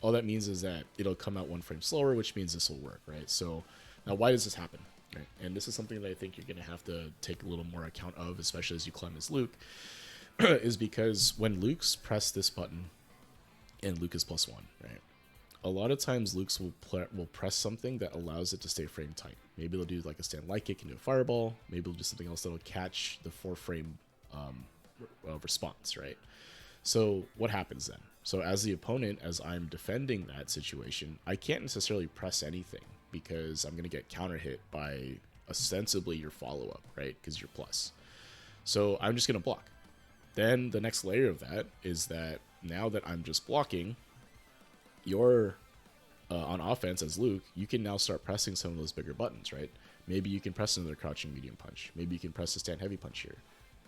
all that means is that it'll come out 1 frame slower, which means this will work, right? So now why does this happen? Right? And this is something that I think you're going to have to take a little more account of, especially as you climb as Luke, is because when Luke's press this button and Luke is +1, right? A lot of times Luke's will press something that allows it to stay frame tight. Maybe they'll do like a stand light kick into a fireball. Maybe they'll do something else that'll catch the 4 frame response, right? So what happens then? So as the opponent, as I'm defending that situation, I can't necessarily press anything because I'm going to get counter hit by ostensibly your follow-up, right? Because you're plus. So I'm just going to block. Then the next layer of that is that now that I'm just blocking, you're on offense as Luke, you can now start pressing some of those bigger buttons, right? Maybe you can press another crouching medium punch. Maybe you can press a stand heavy punch here,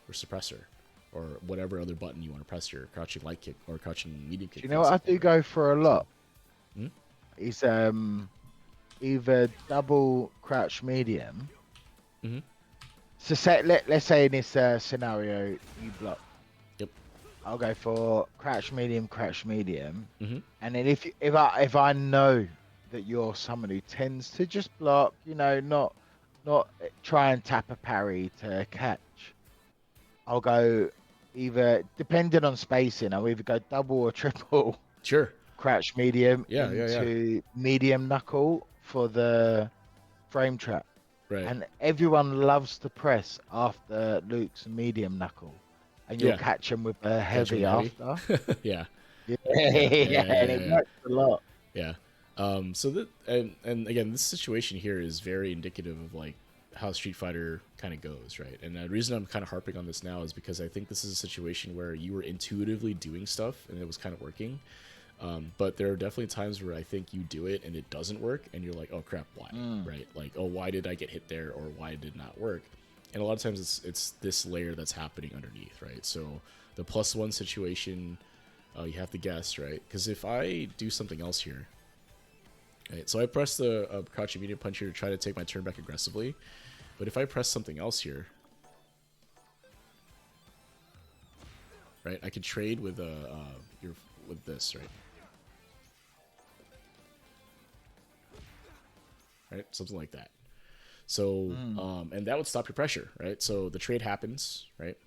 or suppressor, or whatever other button you want to press here, crouching light kick or crouching medium Do kick, you for know what I example, do right? go for a So, lot? hmm? Is either double crouch medium. Mm-hmm. So let's say in this scenario you block. Yep. I'll go for crouch medium, Mm-hmm. and then if I know that you're someone who tends to just block, not try and tap a parry to catch, I'll go either depending on spacing, I'll either go double or triple Sure. crouch medium Yeah. Yeah. Yeah. into medium knuckle for the frame trap. Right. And everyone loves to press after Luke's medium knuckle, and you'll Yeah. catch him with a Catch him heavy heavy. after. Yeah. Yeah, Yeah. Yeah. Yeah. and Yeah. it Yeah. works a lot. Yeah. So that and again, this situation here is very indicative of like how Street Fighter kind of goes, right? And the reason I'm kind of harping on this now is because I think this is a situation where you were intuitively doing stuff and it was kind of working. But there are definitely times where I think you do it and it doesn't work, and you're like, oh crap, why? Right? Like, oh, why did I get hit there, or why did it not work? And a lot of times it's this layer that's happening underneath, right? So the +1 situation, you have to guess, right? Because if I do something else here, right? So I press the crouch immediate punch here to try to take my turn back aggressively, but if I press something else here, right, I could trade with with this, right? Right, something like that. So, and that would stop your pressure, right? So the trade happens, right?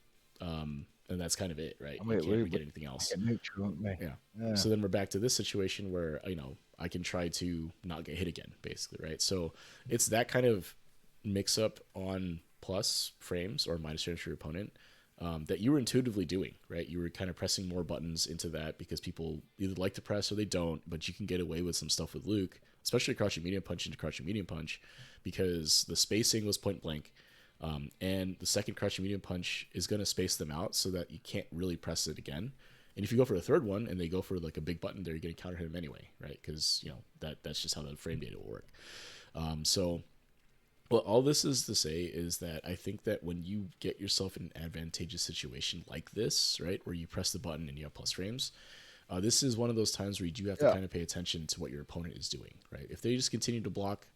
And that's kind of it, right? You can't really get anything else. Neutral, aren't we? Yeah. So then we're back to this situation where I can try to not get hit again, basically, right? So it's that kind of mix up on plus frames or minus frames for your opponent that you were intuitively doing, right? You were kind of pressing more buttons into that because people either like to press or they don't, but you can get away with some stuff with Luke, especially crouching medium punch into crouching medium punch, because the spacing was point blank. And the second crouching medium punch is going to space them out so that you can't really press it again. And if you go for a third one and they go for like a big button there, you're going to counter hit him anyway, right? Because that's just how the frame data will work. So well, all this is to say is that I think that when you get yourself in an advantageous situation like this, right, where you press the button and you have plus frames, this is one of those times where you do have to kind of pay attention to what your opponent is doing, right? If they just continue to block,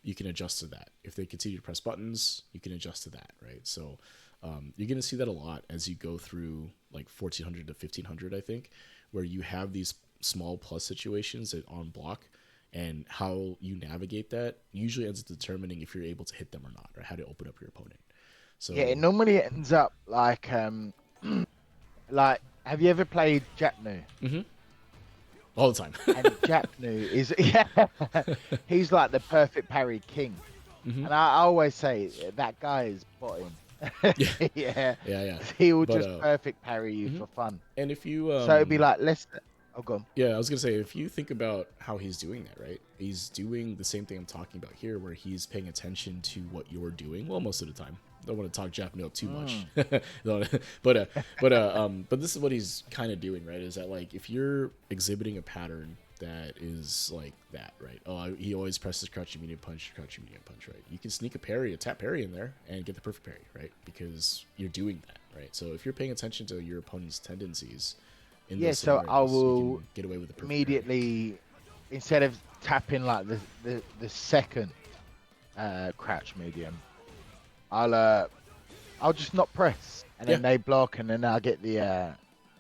you can adjust to that. If they continue to press buttons, you can adjust to that, right? So you're going to see that a lot as you go through like 1400 to 1500, I think, where you have these small plus situations that on block, and how you navigate that usually ends up determining if you're able to hit them or not, or how to open up your opponent. So Yeah, it normally ends up like like have you ever played Japnu? all the time. And Japnu is he's like the perfect parry king. And I always say that guy is bottom. Yeah. Yeah. He will just perfect parry you for fun. And if you so it'd be like oh, go on. Yeah, I was gonna say, if you think about how he's doing that, right? He's doing the same thing I'm talking about here, where he's paying attention to what you're doing. Well, most of the time. Don't want to talk Japanese up too much, but this is what he's kind of doing, right? Is that like if you're exhibiting a pattern that is like that, right? Oh, he always presses crouching medium punch, right? You can sneak a tap parry in there and get the perfect parry, right? Because you're doing that, right? So if you're paying attention to your opponent's tendencies, so I will get away with the immediately instead of tapping like the second crouch medium, I'll just not press, and then they block, and then I'll get the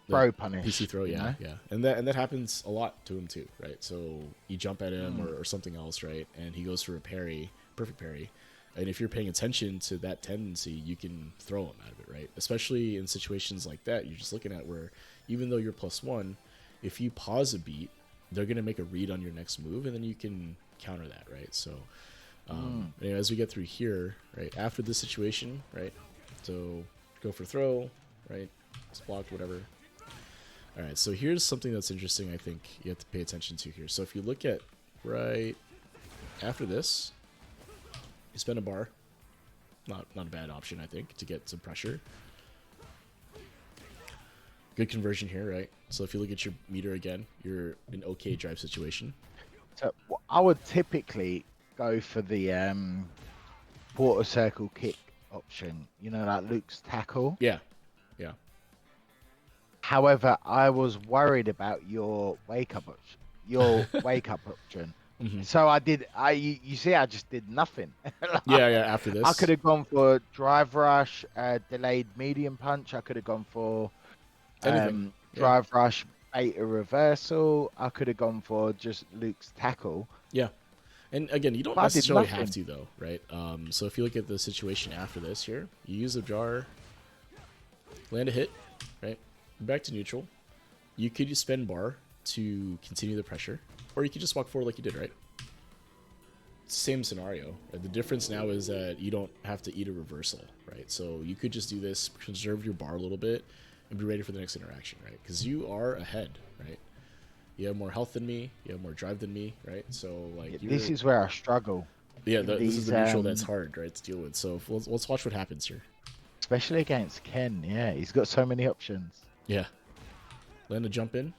throw punish. PC throw, yeah. And that happens a lot to him too, right? So you jump at him or something else, right? And he goes for a parry, perfect parry. And if you're paying attention to that tendency, you can throw him out of it, right? Especially in situations like that, you're just looking at where even though you're +1, if you pause a beat, they're going to make a read on your next move, and then you can counter that, right? So anyway, as we get through here, right, after this situation, right, so go for throw, right, it's blocked, whatever. All right, so here's something that's interesting I think you have to pay attention to here. So if you look at right after this, you spend a bar. Not a bad option, I think, to get some pressure. Good conversion here, right? So if you look at your meter again, you're in okay drive situation. So I would typically go for the quarter circle kick option, like Luke's tackle. Yeah. However, I was worried about your wake up option. Hmm. So I did. You see, I just did nothing. Yeah, yeah. After I could this, have gone for drive rush, delayed medium punch. I could have gone for anything. Yeah, drive rush, beta reversal. I could have gone for just Luke's tackle, yeah. And again, you don't but I did necessarily have nothing. to though, right? So if you look at the situation after this here, you use a jar, land a hit, right? Back to neutral. You could use spend bar to continue the pressure, or you could just walk forward like you did, right? Same scenario. The difference now is that you don't have to eat a reversal, right? So you could just do this, conserve your bar a little bit, and be ready for the next interaction, right? Because you are ahead, right? You have more health than me. You have more drive than me, right? So like This you're, is where I struggle yeah. in This is these, the neutral that's hard, right, to deal with. So let's watch what happens here. especially against Ken. Yeah, he's got so many options. Yeah, land a jump in,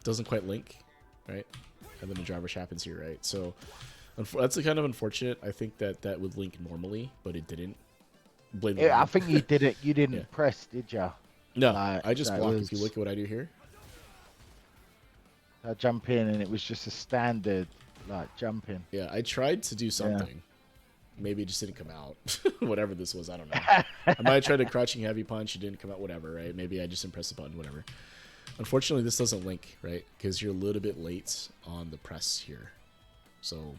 doesn't quite link, right? And then the driver happens here, right? So that's kind of unfortunate. I think that that would link normally, but it didn't. Blame the Yeah, I lag. think you did it. You Yeah. didn't press, did you? No, Like I just that block. was If you look at what I do here, I jump in, and it was just a standard like jumping. yeah, I tried to do Yeah. something. Maybe it just didn't come out. Whatever this was, I don't know. I might have tried a crouching heavy punch. It didn't come out. Whatever, right? Maybe I just didn't press the button. Whatever. Unfortunately, this doesn't link, right? Because you're a little bit late on the press here. So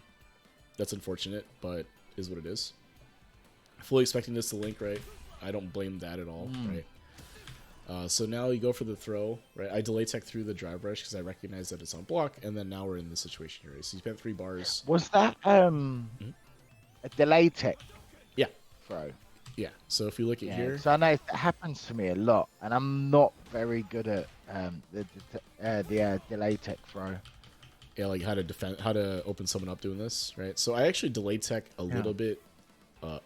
that's unfortunate, but is what it is. Fully expecting this to link, right? I don't blame that at all, right? So now you go for the throw, right? I delay tech through the drive rush because I recognize that it's on block, and then now we're in the situation here. So you spent 3 bars. Was that a delay tech Yeah, throw? yeah. So if you look at Yeah, here, so I know it happens to me a lot, and I'm not very good at the delay tech throw. yeah, like how to defend, how to open someone up doing this, right? So I actually delay tech a little bit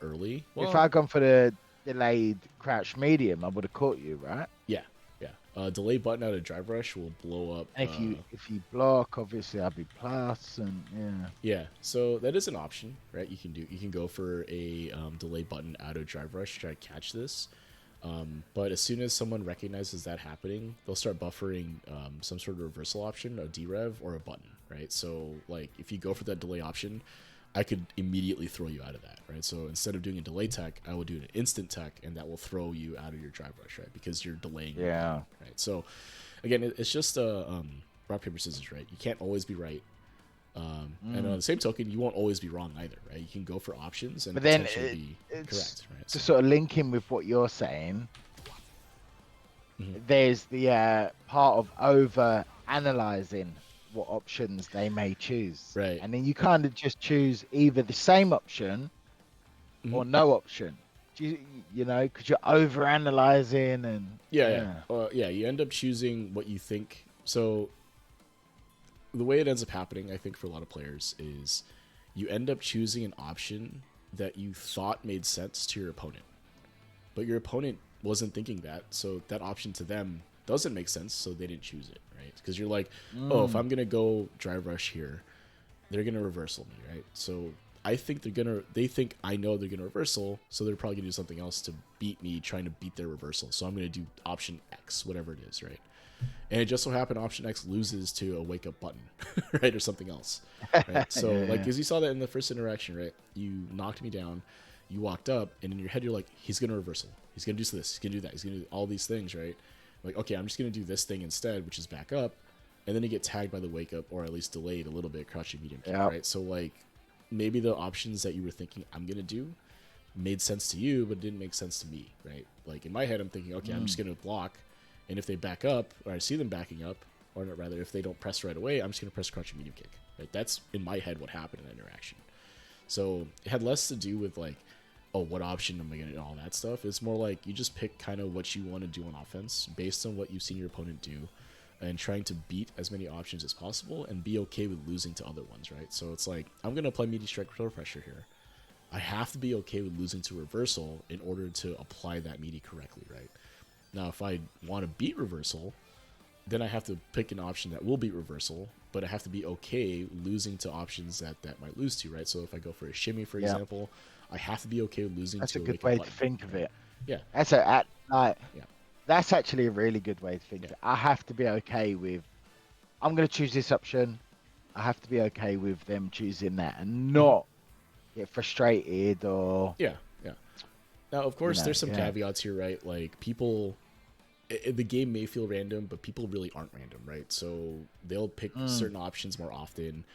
early. If Well, I'd gone for the delayed crouch medium, I would have caught you, right? yeah, yeah. Delay button out of drive rush will blow up. And if you block, obviously I'd be plus, and yeah. Yeah, so that is an option, right? You can do. You can go for a delay button out of drive rush to try to catch this. But as soon as someone recognizes that happening, they'll start buffering some sort of reversal option, a derev, or a button, right? So like if you go for that delay option, I could immediately throw you out of that, right? So instead of doing a delay tech, I will do an instant tech, and that will throw you out of your drive rush, right? Because you're delaying. your Yeah. button, right. So again, it's just a rock paper scissors, right? You can't always be right. And on the same token, you won't always be wrong either, right? You can go for options and But then potentially be it's correct, right? to So, sort of link in with what you're saying. Mhm. There's the part of over analyzing what options they may choose, Right. and then you kind of just choose either the same option Mhm. or no option. You know, because you're over analyzing and Yeah, you end up choosing what you think. So the way it ends up happening, I think, for a lot of players is you end up choosing an option that you thought made sense to your opponent, but your opponent wasn't thinking that, so that option to them doesn't make sense, so they didn't choose it, right? Because you're like, oh, if I'm gonna go drive rush here, they're gonna reversal me, right? So I think they think I know they're gonna reversal, so they're probably gonna do something else to beat me, trying to beat their reversal. So I'm gonna do option X, whatever it is, right? And it just so happened option X loses to a wake up button, right, or something else, right? So Yeah, like, yeah. as you saw that in the first interaction, right? You knocked me down, you walked up, and in your head you're like, he's gonna reversal, he's gonna do this, he's gonna do that, he's gonna do all these things, right? Like, okay, I'm just gonna do this thing instead, which is back up, and then you get tagged by the wake up, or at least delayed a little bit, crouching medium kick, Yep. right? So like, maybe the options that you were thinking I'm gonna do made sense to you, but didn't make sense to me, right? Like in my head, I'm thinking, okay, I'm just gonna block, and if they back up, or I see them backing up, or rather, if they don't press right away, I'm just gonna press crouching medium kick. Right? That's in my head what happened in that interaction. So it had less to do with like, oh, what option am I gonna do, and all that stuff. It's more like you just pick kind of what you want to do on offense based on what you've seen your opponent do, and trying to beat as many options as possible and be okay with losing to other ones, right? So it's like, I'm gonna apply meaty strike throw pressure here. I have to be okay with losing to reversal in order to apply that meaty correctly, right? Now, if I want to beat reversal, then I have to pick an option that will beat reversal, but I have to be okay losing to options that might lose to, right? So if I go for a shimmy, for Yeah. example, I have to be okay with losing That's to a a good wake way up to button. think of it. Yeah, That's yeah, that's actually a really good way to think yeah, of it. I have to be okay with. I'm going to choose this option. I have to be okay with them choosing that and Mhm. not get frustrated or Yeah, yeah. Now, of course, there's some yeah. caveats here, right? Like people, the game may feel random, but people really aren't random, right? So they'll pick Mm. certain options more often,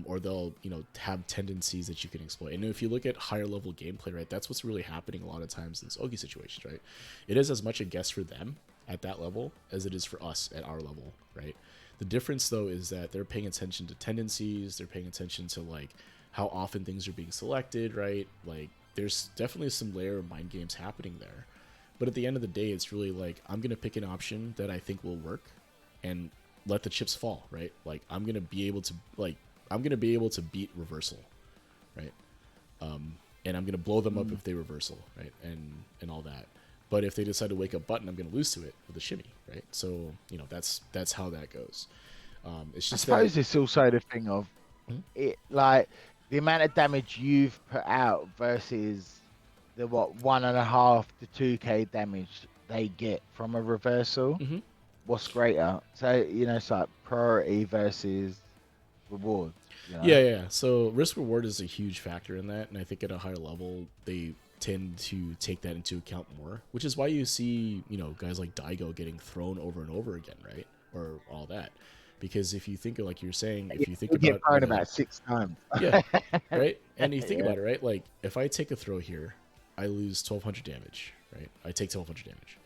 or they'll have tendencies that you can exploit. And if you look at higher level gameplay, right, that's what's really happening a lot of times in this Ogi situations, right? It is as much a guess for them at that level as it is for us at our level, right? The difference though is that they're paying attention to tendencies, they're paying attention to like how often things are being selected, right? Like there's definitely some layer of mind games happening there. But at the end of the day, it's really like I'm gonna pick an option that I think will work, and let the chips fall, right? Like I'm gonna be able to beat reversal, right? And I'm gonna blow them up Mm. if they reversal, right? And all that. But if they decide to wake up button, I'm gonna lose to it with a shimmy, right? So that's how that goes. It's I just that. suppose it's also the thing of it, like the amount of damage you've put out versus the what 1.5 to 2K damage they get from a reversal. Mhm. What's greater? So it's like priority versus reward. You Yeah, know. yeah. So risk reward is a huge factor in that, and I think at a higher level they tend to take that into account more, which is why you see guys like Daigo getting thrown over and over again, right? Or all that, because if you think of like you're saying, Yeah, if you think you get about thrown the about 6 times. yeah, right, and you think Yeah. about it, right? Like if I take a throw here, I lose 1200 damage, right? I take 1200 damage.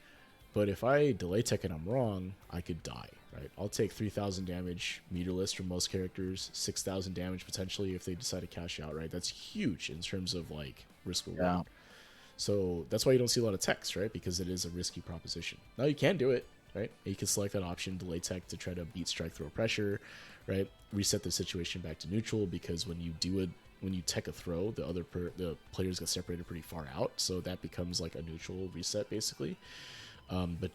But if I delay tech and I'm wrong, I could die, right? I'll take 3,000 damage meterless from most characters, 6,000 damage potentially if they decide to cash out, right? That's huge in terms of like risk reward. Yeah. So that's why you don't see a lot of techs, right? Because it is a risky proposition. Now you can do it, right? You can select that option, delay tech to try to beat strike throw pressure, right? Reset the situation back to neutral because when you tech a throw, the players get separated pretty far out, so that becomes like a neutral reset basically. But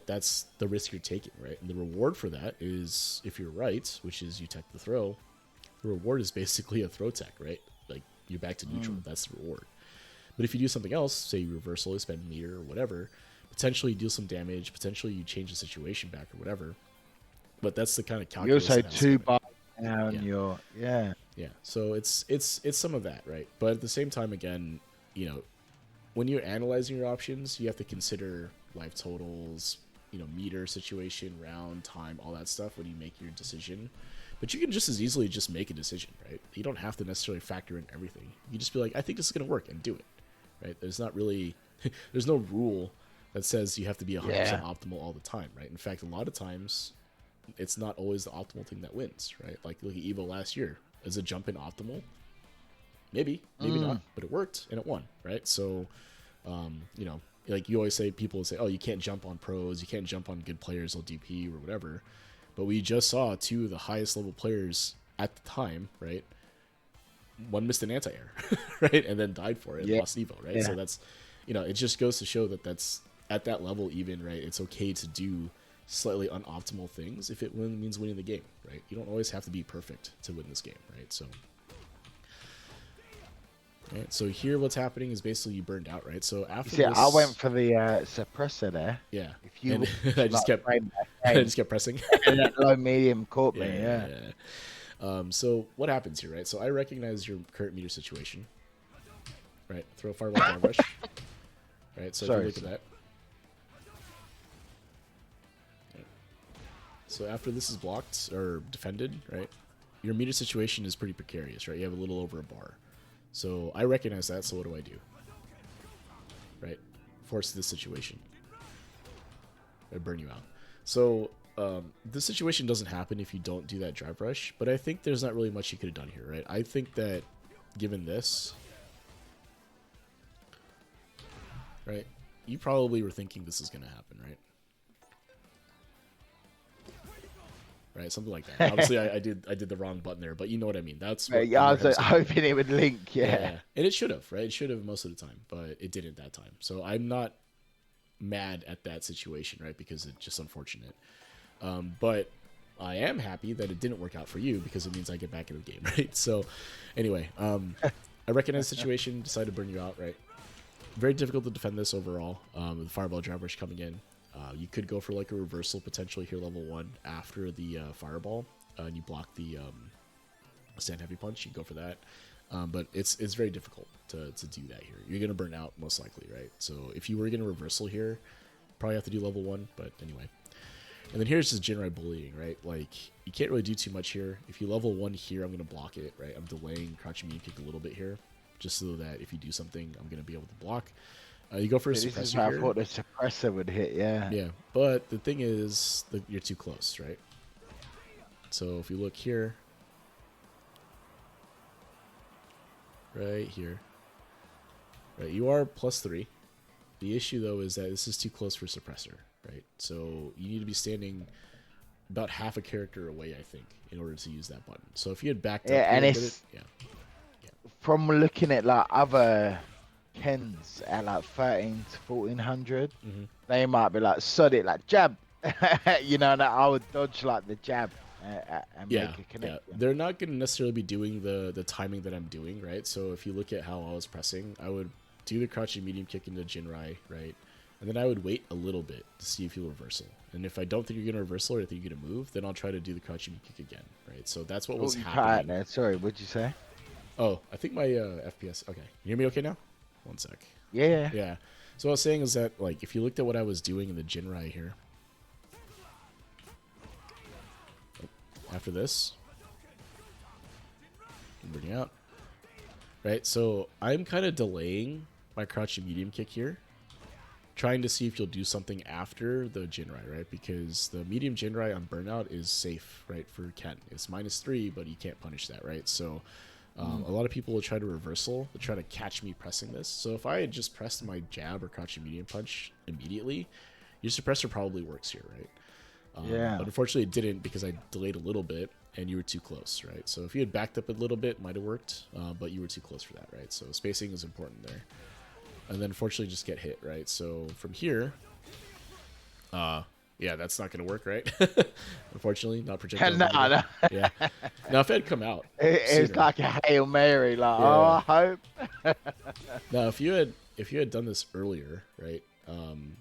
that's the risk you're taking, right? And the reward for that is, if you're right, which is you tech the throw, the reward is basically a throw tech, right? Like you're back to neutral. Mm. That's the reward. But if you do something else, say you reversal, spend meter or whatever, potentially you deal some damage, potentially you change the situation back or whatever. But that's the kind of You calculus also that has to go two in. bars down Yeah. your yeah. Yeah. So it's some of that, right? But at the same time, again, you know, when you're analyzing your options, you have to consider life totals, meter situation, round time, all that stuff when you make your decision. But you can just as easily just make a decision, right? You don't have to necessarily factor in everything. You just be like, I think this is going to work and do it, right? There's not really, there's no rule that says you have to be 100% Yeah. optimal all the time, right? In fact, a lot of times it's not always the optimal thing that wins, right? Like look at Evo last year. Is a jump in optimal? Maybe, maybe not, Mm. but it worked and it won, right? So, like you always say, people say, oh, you can't jump on pros, you can't jump on good players, LDP or whatever. But we just saw two of the highest level players at the time, right? One missed an anti-air, right? And then died for it and Yeah. lost Evo, right? So Yeah. that's, it just goes to show that that's at that level even, right? It's okay to do slightly unoptimal things if it means winning the game, right? You don't always have to be perfect to win this game, right? So, right, so here what's happening is basically you burned out, right? So You after see, I went this, for the suppressor there. yeah, If you and watch I like just kept, frame by I frame, just kept pressing. and that low medium caught Yeah, me. yeah, Yeah. yeah. So what happens here, right? So I recognize your current meter situation, right? Throw a fireball down rush, right? So if you Sorry. look at that, right? So after this is blocked or defended, right? Your meter situation is pretty precarious, right? You have a little over a bar. So I recognize that. So what do I do? Right? Force this situation. I burn you out. So this situation doesn't happen if you don't do that drive rush, but I think there's not really much you could have done here, right? I think that given this, right, you probably were thinking this is going to happen, right? Right, something like that. Obviously, I did the wrong button there, but you know what I mean. That's what Yeah, in I your was head was going on. hoping it would link. Yeah, Yeah. yeah, and it should have, right? It should have most of the time, but it didn't that time. So I'm not mad at that situation, right? Because it's just unfortunate. But I am happy that it didn't work out for you because it means I get back in the game, right? So anyway, I recognize the situation, decided to burn you out, right? Very difficult to defend this overall. With Fireball Drive Rush coming in. You could go for like a reversal potentially here level 1 after the Fireball. And you block the stand heavy punch, you go for that. But it's very difficult to do that here. You're gonna burn out most likely, right? So if you were gonna reversal here, probably have to do level 1. But anyway, and then here's just Jinrai bullying, right? Like you can't really do too much here. If you level 1 here, I'm gonna block it, right? I'm delaying crouching medium kick a little bit here, just so that if you do something, I'm gonna be able to block. You go for a So this is suppressor how I here. thought the suppressor would hit. Yeah. Yeah, but the thing is, you're too close, right? So if you look here, right here, right, you are +3. The issue though is that this is too close for suppressor, right? So you need to be standing about half a character away, I think, in order to use that button. So if you had backed Yeah, up here and and did it, it's yeah, from looking at like other Kens at like 13 to 1400, they might be like sod it, like jab, you know, that I would dodge like the jab and yeah, make a yeah. connection. They're not going to necessarily be doing the timing that I'm doing, right? So if you look at how I was pressing, I would do the crouching medium kick into Jinrai, right? And then I would wait a little bit to see if you'll reversal. And if I don't think you're going to reversal or I think you're going to move, then I'll try to do the crouching kick again, right? So that's what was You cut out happening. there. Sorry, what'd you say? Oh, I think my FPS. Okay, you hear me okay now? One sec. Yeah. Yeah. So what I was saying is that, like, if you looked at what I was doing in the Jinrai here, after this, I'm bringing out, right? So I'm kind of delaying my crouching medium kick here, trying to see if you'll do something after the Jinrai, right? Because the medium Jinrai on burnout is safe, right, for Ken. It's -3, but you can't punish that, right? So a lot of people will try to reversal to try to catch me pressing this. So if I had just pressed my jab or crouching medium punch immediately, your suppressor probably works here, right? Yeah. But unfortunately it didn't because I delayed a little bit and you were too close, right? So if you had backed up a little bit, it might have worked, but you were too close for that, right? So spacing is important there. And then unfortunately just get hit, right? So from here, yeah, that's not going to work, right? Unfortunately, not projectile. No, no. Yeah. Now if it had come out It's sooner, like a Hail Mary, like, Yeah. oh, I hope. now if you had done this earlier, right?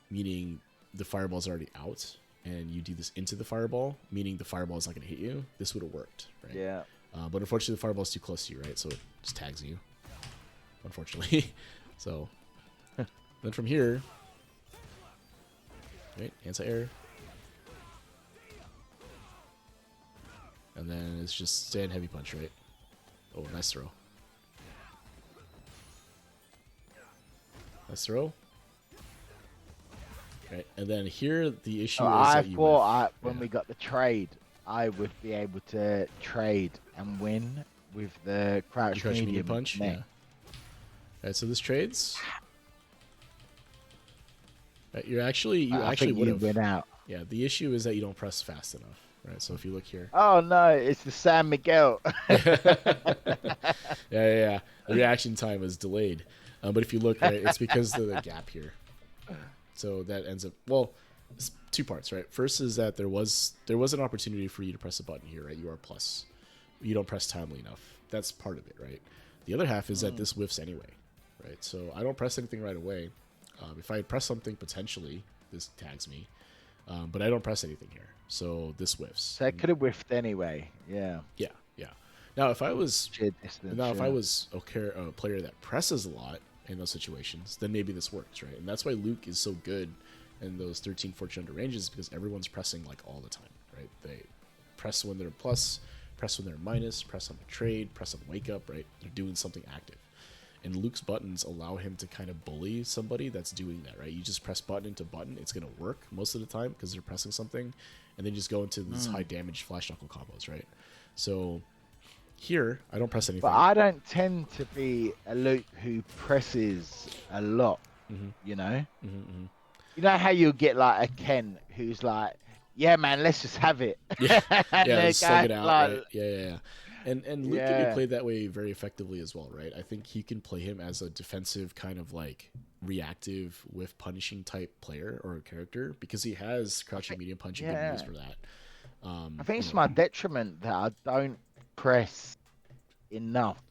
Meaning the fireball's already out, and you do this into the fireball, meaning the fireball is not going to hit you, this would have worked, right? Yeah. But unfortunately, the fireball's too close to you, right? So it just tags you, unfortunately. So then from here, right, anti-air. And then it's just stand heavy punch, right? Oh, nice throw. Nice throw. Right, and then here the issue is I that you thought when yeah. we got the trade, I would be able to trade and win with the crouch crouch medium medium punch. neck. Yeah. Right, so this trades. Right, you I actually think would you have. win out. Yeah, the issue is that you don't press fast enough. Right, so if you look here. Oh no, it's the San Miguel. Yeah. The reaction time is delayed, but if you look, right, it's because of the gap here. So that ends up it's 2 parts, right? First is that there was an opportunity for you to press a button here, right? You are plus. You don't press timely enough. That's part of it, right? The other half is that this whiffs anyway, right? So I don't press anything right away. If I press something, potentially this tags me, but I don't press anything here, so this whiffs. So it could have whiffed anyway. Yeah. Yeah. Now if I was Distance, Now, if I was a player that presses a lot in those situations, then maybe this works, right? And that's why Luke is so good in those 13, 1400 ranges, because everyone's pressing like all the time, right? They press when they're plus, press when they're minus, press on the trade, press on wake up, right? They're doing something active. And Luke's buttons allow him to kind of bully somebody that's doing that, right? You just press button into button, it's going to work most of the time because they're pressing something, and then just go into these high damage flash knuckle combos, right? So here, I don't press anything. But I don't tend to be a Luke who presses a lot, you know? You know how you get like a Ken who's like, yeah, man, let's just have it. Yeah, And yeah, the slug it guy, out, like, right? Yeah. And Luke can be played that way very effectively as well, right? I think you can play him as a defensive kind of like reactive with punishing type player or character because he has crouching medium punch and good moves for that. I think it's my detriment that I don't press enough.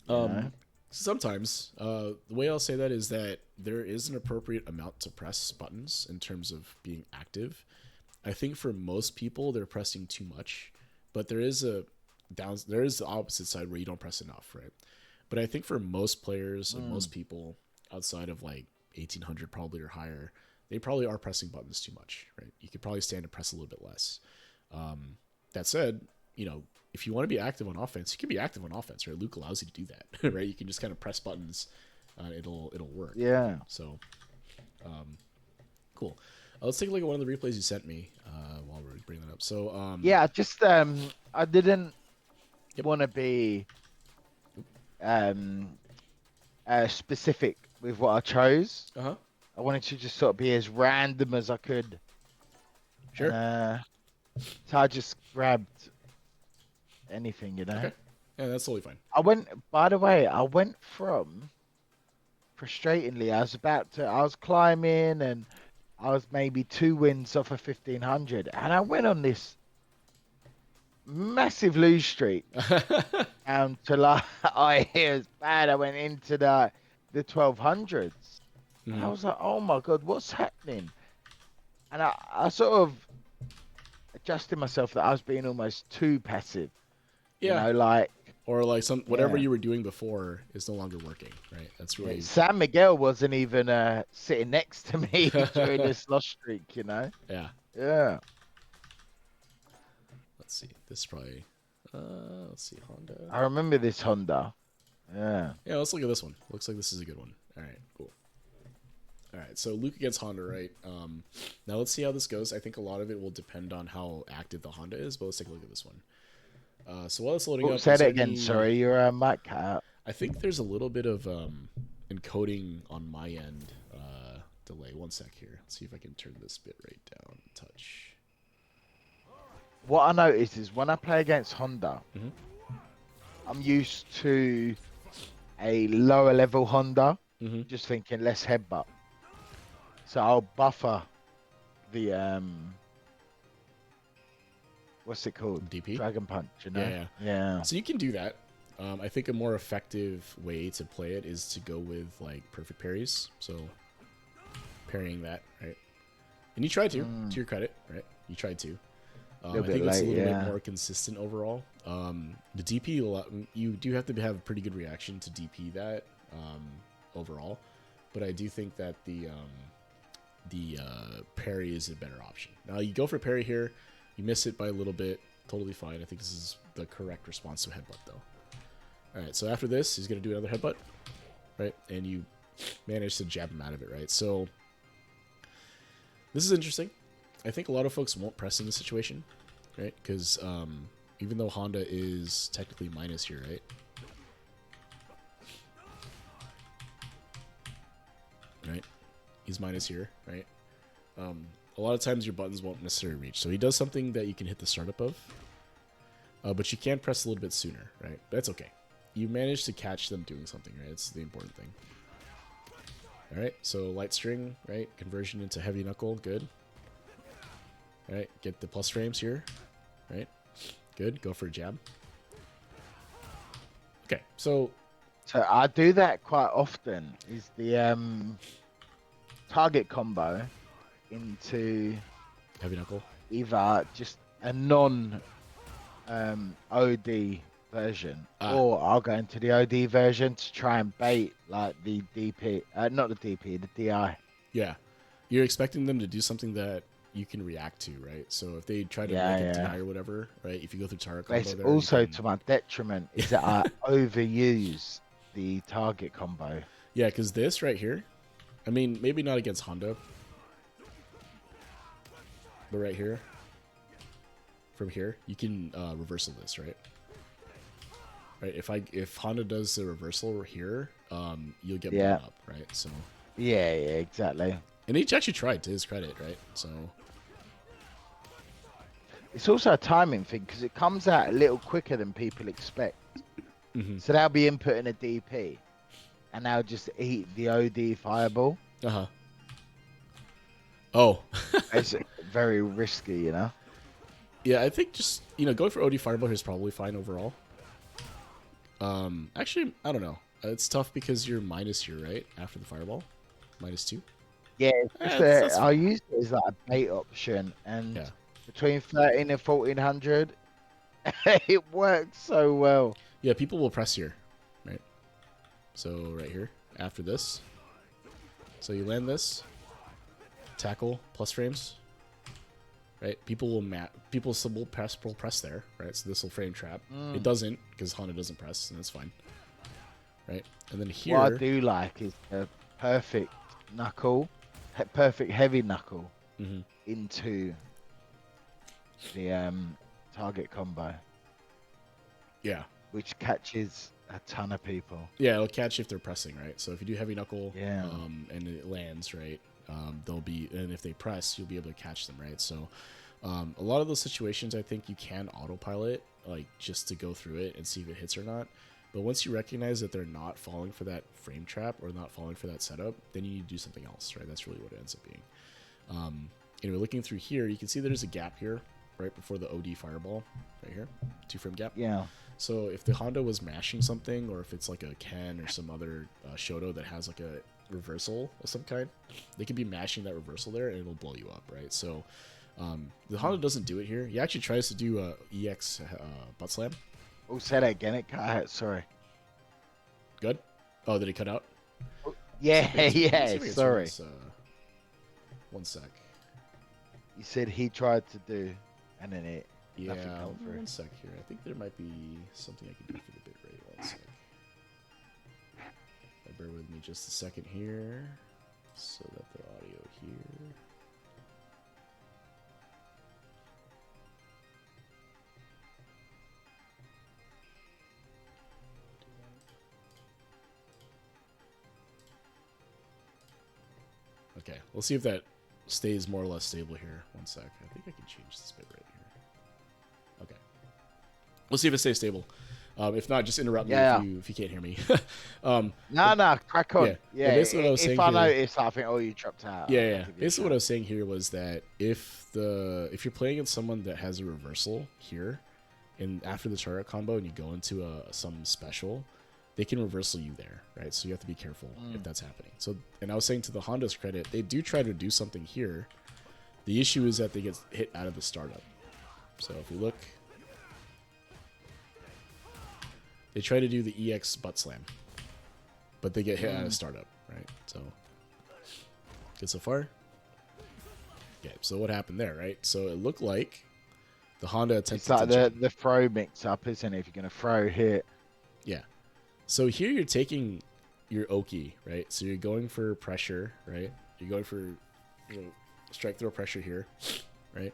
You know? Sometimes the way I'll say that is that there is an appropriate amount to press buttons in terms of being active. I think for most people they're pressing too much, but there is a there is the opposite side where you don't press enough, right? But I think for most players and Mm. most people outside of like 1800 probably or higher, they probably are pressing buttons too much, right? You could probably stand to press a little bit less. That said, if you want to be active on offense, you can be active on offense, right? Luke allows you to do that, right? You can just kind of press buttons, it'll work. Yeah. So, cool. Let's take a look at one of the replays you sent me while we're bringing that up. So, Yeah, I didn't yep. want to be um specific with what I chose. Uh huh. I wanted to just sort of be as random as I could. And Sure. so I just grabbed anything, Okay. Yeah, that's totally fine. By the way, I went from frustratingly, I was climbing and I was maybe 2 wins off of 1500 and I went on this massive lose streak down to like, it was bad. I went into the 1200s and I Mhm. was like, oh my God, what's happening? And I sort of adjusted myself that I was being almost too passive, Yeah. like, Or like whatever yeah. you were doing before is no longer working, right? That's Yeah, really San Miguel wasn't even sitting next to me during this loss streak. yeah. Yeah. Let's see. This is probably let's see, Honda. I remember this Honda. Yeah. Yeah, let's look at this one. Looks like this is a good one. All right, cool. All right, so Luke against Honda, right? Now let's see how this goes. I think a lot of it will depend on how active the Honda is, but let's take a look at this one. So while it's loading Oh, up, say is that there again. any... Sorry, your mic cut out. I think there's a little bit of encoding on my end delay. One sec here. Let's see if I can turn this bit rate down a touch. What I noticed is when I play against Honda, Mhm. I'm used to a lower level Honda, Mm-hmm. just thinking less headbutt. So I'll buffer the what's it called? DP? Dragon Punch, Yeah. Yeah. So you can do that. I think a more effective way to play it is to go with like perfect parries. So parrying that, right? And you tried to your credit, right? You tried to. I Little bit think it's a late, little yeah. bit more consistent overall. The DP, you do have to have a pretty good reaction to DP that overall, but I do think that the parry is a better option. Now you go for parry here, you miss it by a little bit, totally fine. I think this is the correct response to headbutt though. All right, so after this, he's gonna do another headbutt, right? And you manage to jab him out of it, right? So this is interesting. I think a lot of folks won't press in this situation, right? Because even though Honda is technically minus here, right? Right? He's minus here, right? A lot of times your buttons won't necessarily reach. So he does something that you can hit the startup of, but you can press a little bit sooner, right? That's okay. You managed to catch them doing something, right? It's the important thing. All right, so light string, right? Conversion into heavy knuckle, good. All right, get the plus frames here, right? Good, go for a jab. Okay, so I do that quite often. Is the target combo into heavy knuckle. either just a non OD version, or I'll go into the OD version to try and bait like the DP, not the DP, the DI. Yeah, you're expecting them to do something that you can react to, right? So if they try to make a DI or whatever, right? If you go through target But combo it's there, also can... to my detriment is that I overuse the target combo. Yeah, because this right here, I mean, maybe not against Honda, but right here, from here, you can reversal this, right? Right. If Honda does the reversal here, you'll get blown up, right? So. Yeah, exactly. And he actually tried, to his credit, right? So. It's also a timing thing because it comes out a little quicker than people expect. Mm-hmm. So they'll be inputting a DP, and they'll just eat the OD fireball. Uh-huh. Oh. It's very risky, Yeah, I think just, going for OD fireball is probably fine overall. Actually, I don't know. It's tough because you're minus here, right? After the fireball. -2. Yeah, That's I use it as like a bait option, and between 13 and 1400, It works so well. Yeah, people will press here, right? So right here, after this. So you land this, tackle, plus frames, right? People will press there, right? So this will frame trap. It doesn't, because Honda doesn't press, and that's fine. Right? And then What I here, do like is a perfect knuckle, perfect heavy knuckle mhm, into the target combo, yeah. which catches a ton of people. Yeah, it'll catch if they're pressing, right? So if you do heavy knuckle, Yeah. and it lands, right, they'll be, and if they press, you'll be able to catch them, right? So a lot of those situations, I think you can autopilot, like just to go through it and see if it hits or not. But once you recognize that they're not falling for that frame trap or not falling for that setup, then you need to do something else, right? That's really what it ends up being. Anyway, looking through here, you can see there's a gap here, right before the OD fireball, right here, 2-frame gap. Yeah. So if the Honda was mashing something, or if it's like a Ken or some other Shoto that has like a reversal of some kind, they could be mashing that reversal there, and it'll blow you up, right? So the Honda doesn't do it here. He actually tries to do a EX butt slam. Oh, say that again. It cut out. Sorry. Good. Oh, did it cut out? Oh, yeah, Let me see if I yeah. can turn Sorry. this, one sec. You said he tried to do, and then it Yeah, nothing come through. one sec here. I think there might be something I can do for the bit rate. One sec. Bear with me just a second here, so that the audio here. Okay, we'll see if that stays more or less stable here. One sec. I think I can change this bit right here. Okay. We'll see if it stays stable. If not, just interrupt me if you can't hear me. No, crack on. Yeah. Yeah, Basically what I was saying if I here, notice, I think, oh, you dropped out. yeah. Basically what I was saying here was that if you're playing against someone that has a reversal here, and after the target combo and you go into some special, they can reversal you there, right? So you have to be careful if that's happening. So, and I was saying, to the Honda's credit, they do try to do something here. The issue is that they get hit out of the startup. So if we look, they try to do the EX butt slam, but they get hit out of startup, right? So, good so far? Okay, so what happened there, right? So it looked like the Honda attempted It's like to jump. the throw mix up, isn't it? If you're going to throw, hit. Yeah. So here you're taking your Oki, right? So you're going for pressure, right? You're going for, strike throw pressure here, right?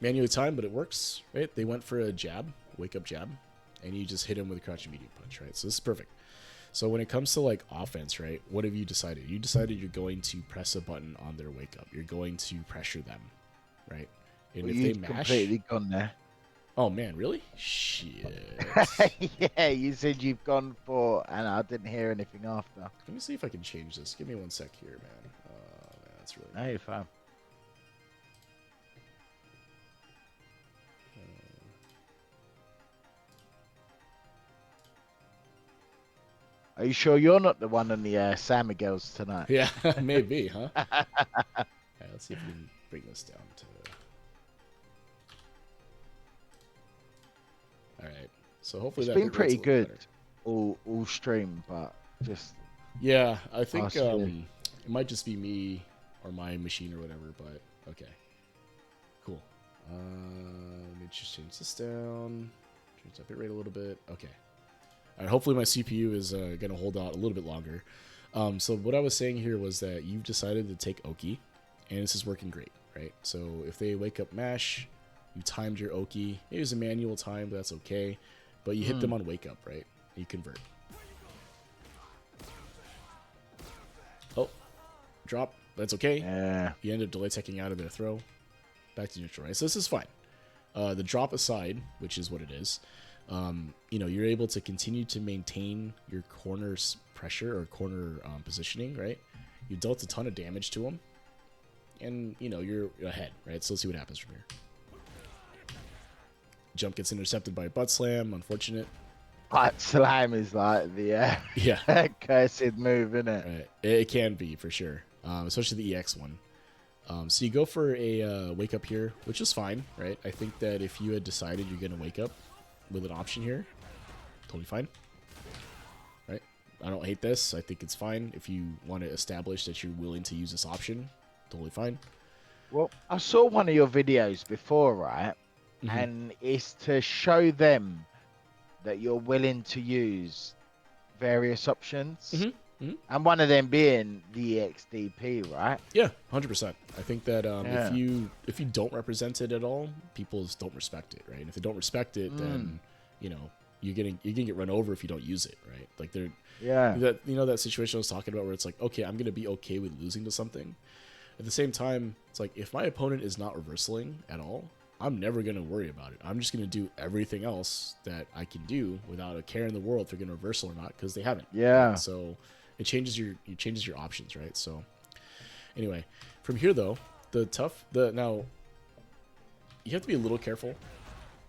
Manually timed, but it works, right? They went for a jab, wake up jab, and you just hit him with a crouching medium punch, right? So this is perfect. So when it comes to like offense, right? What have you decided? You decided you're going to press a button on their wake up. You're going to pressure them, right? And Well, if they you've mash, completely gone there. oh man, really? Shit. Yeah, you said you've gone for, and I didn't hear anything after. Let me see if I can change this. Give me one sec here, man. Man, that's really. No, you're fine. Are you sure you're not the one on the San Miguel's tonight? Yeah, maybe, huh? All right, let's see if we can bring this down to. All right, so hopefully It's that been bit rate's pretty a little good better. all stream, but just Yeah, I think Last year. it might just be me or my machine or whatever, but okay, cool. Let me just change this down, change that bit rate a little bit. Okay. All right, hopefully my CPU is going to hold out a little bit longer. So what I was saying here was that you've decided to take Oki, and this is working great, right? So if they wake up mash, you timed your Oki. It was a manual time, but that's okay. But you hit them on wake up, right? You convert. Oh, drop. That's okay. yeah. You end up delay teching out of their throw. Back to neutral, right? So this is fine. The drop aside, which is what it is, you're able to continue to maintain your corner's pressure or corner positioning, right? You dealt a ton of damage to him, and, you're ahead, right? So let's see what happens from here. Jump gets intercepted by a butt slam. Unfortunate. Butt slam is like the Yeah. cursed move, isn't it? Right. It can be, for sure. Especially the EX one. So you go for a wake up here, which is fine, right? I think that if you had decided you're going to wake up with an option here, totally fine, right? I don't hate this. I think it's fine. If you want to establish that you're willing to use this option, totally fine. Well, I saw one of your videos before, right? Mm-hmm. And it's to show them that you're willing to use various options, Mm-hmm. Mm-hmm. and one of them being the XDP, right? Yeah, 100%. I think that Yeah. if you don't represent it at all, people just don't respect it, right? And if they don't respect it, Mm, then you know you're gonna get run over if you don't use it, right? Like they're yeah. that that situation I was talking about where it's like, okay, I'm gonna be okay with losing to something. At the same time, it's like if my opponent is not reversaling at all, I'm never gonna worry about it. I'm just gonna do everything else that I can do without a care in the world if they're gonna reversal or not because they haven't. Right? Yeah. So it changes your options, right? So anyway, from here though, now you have to be a little careful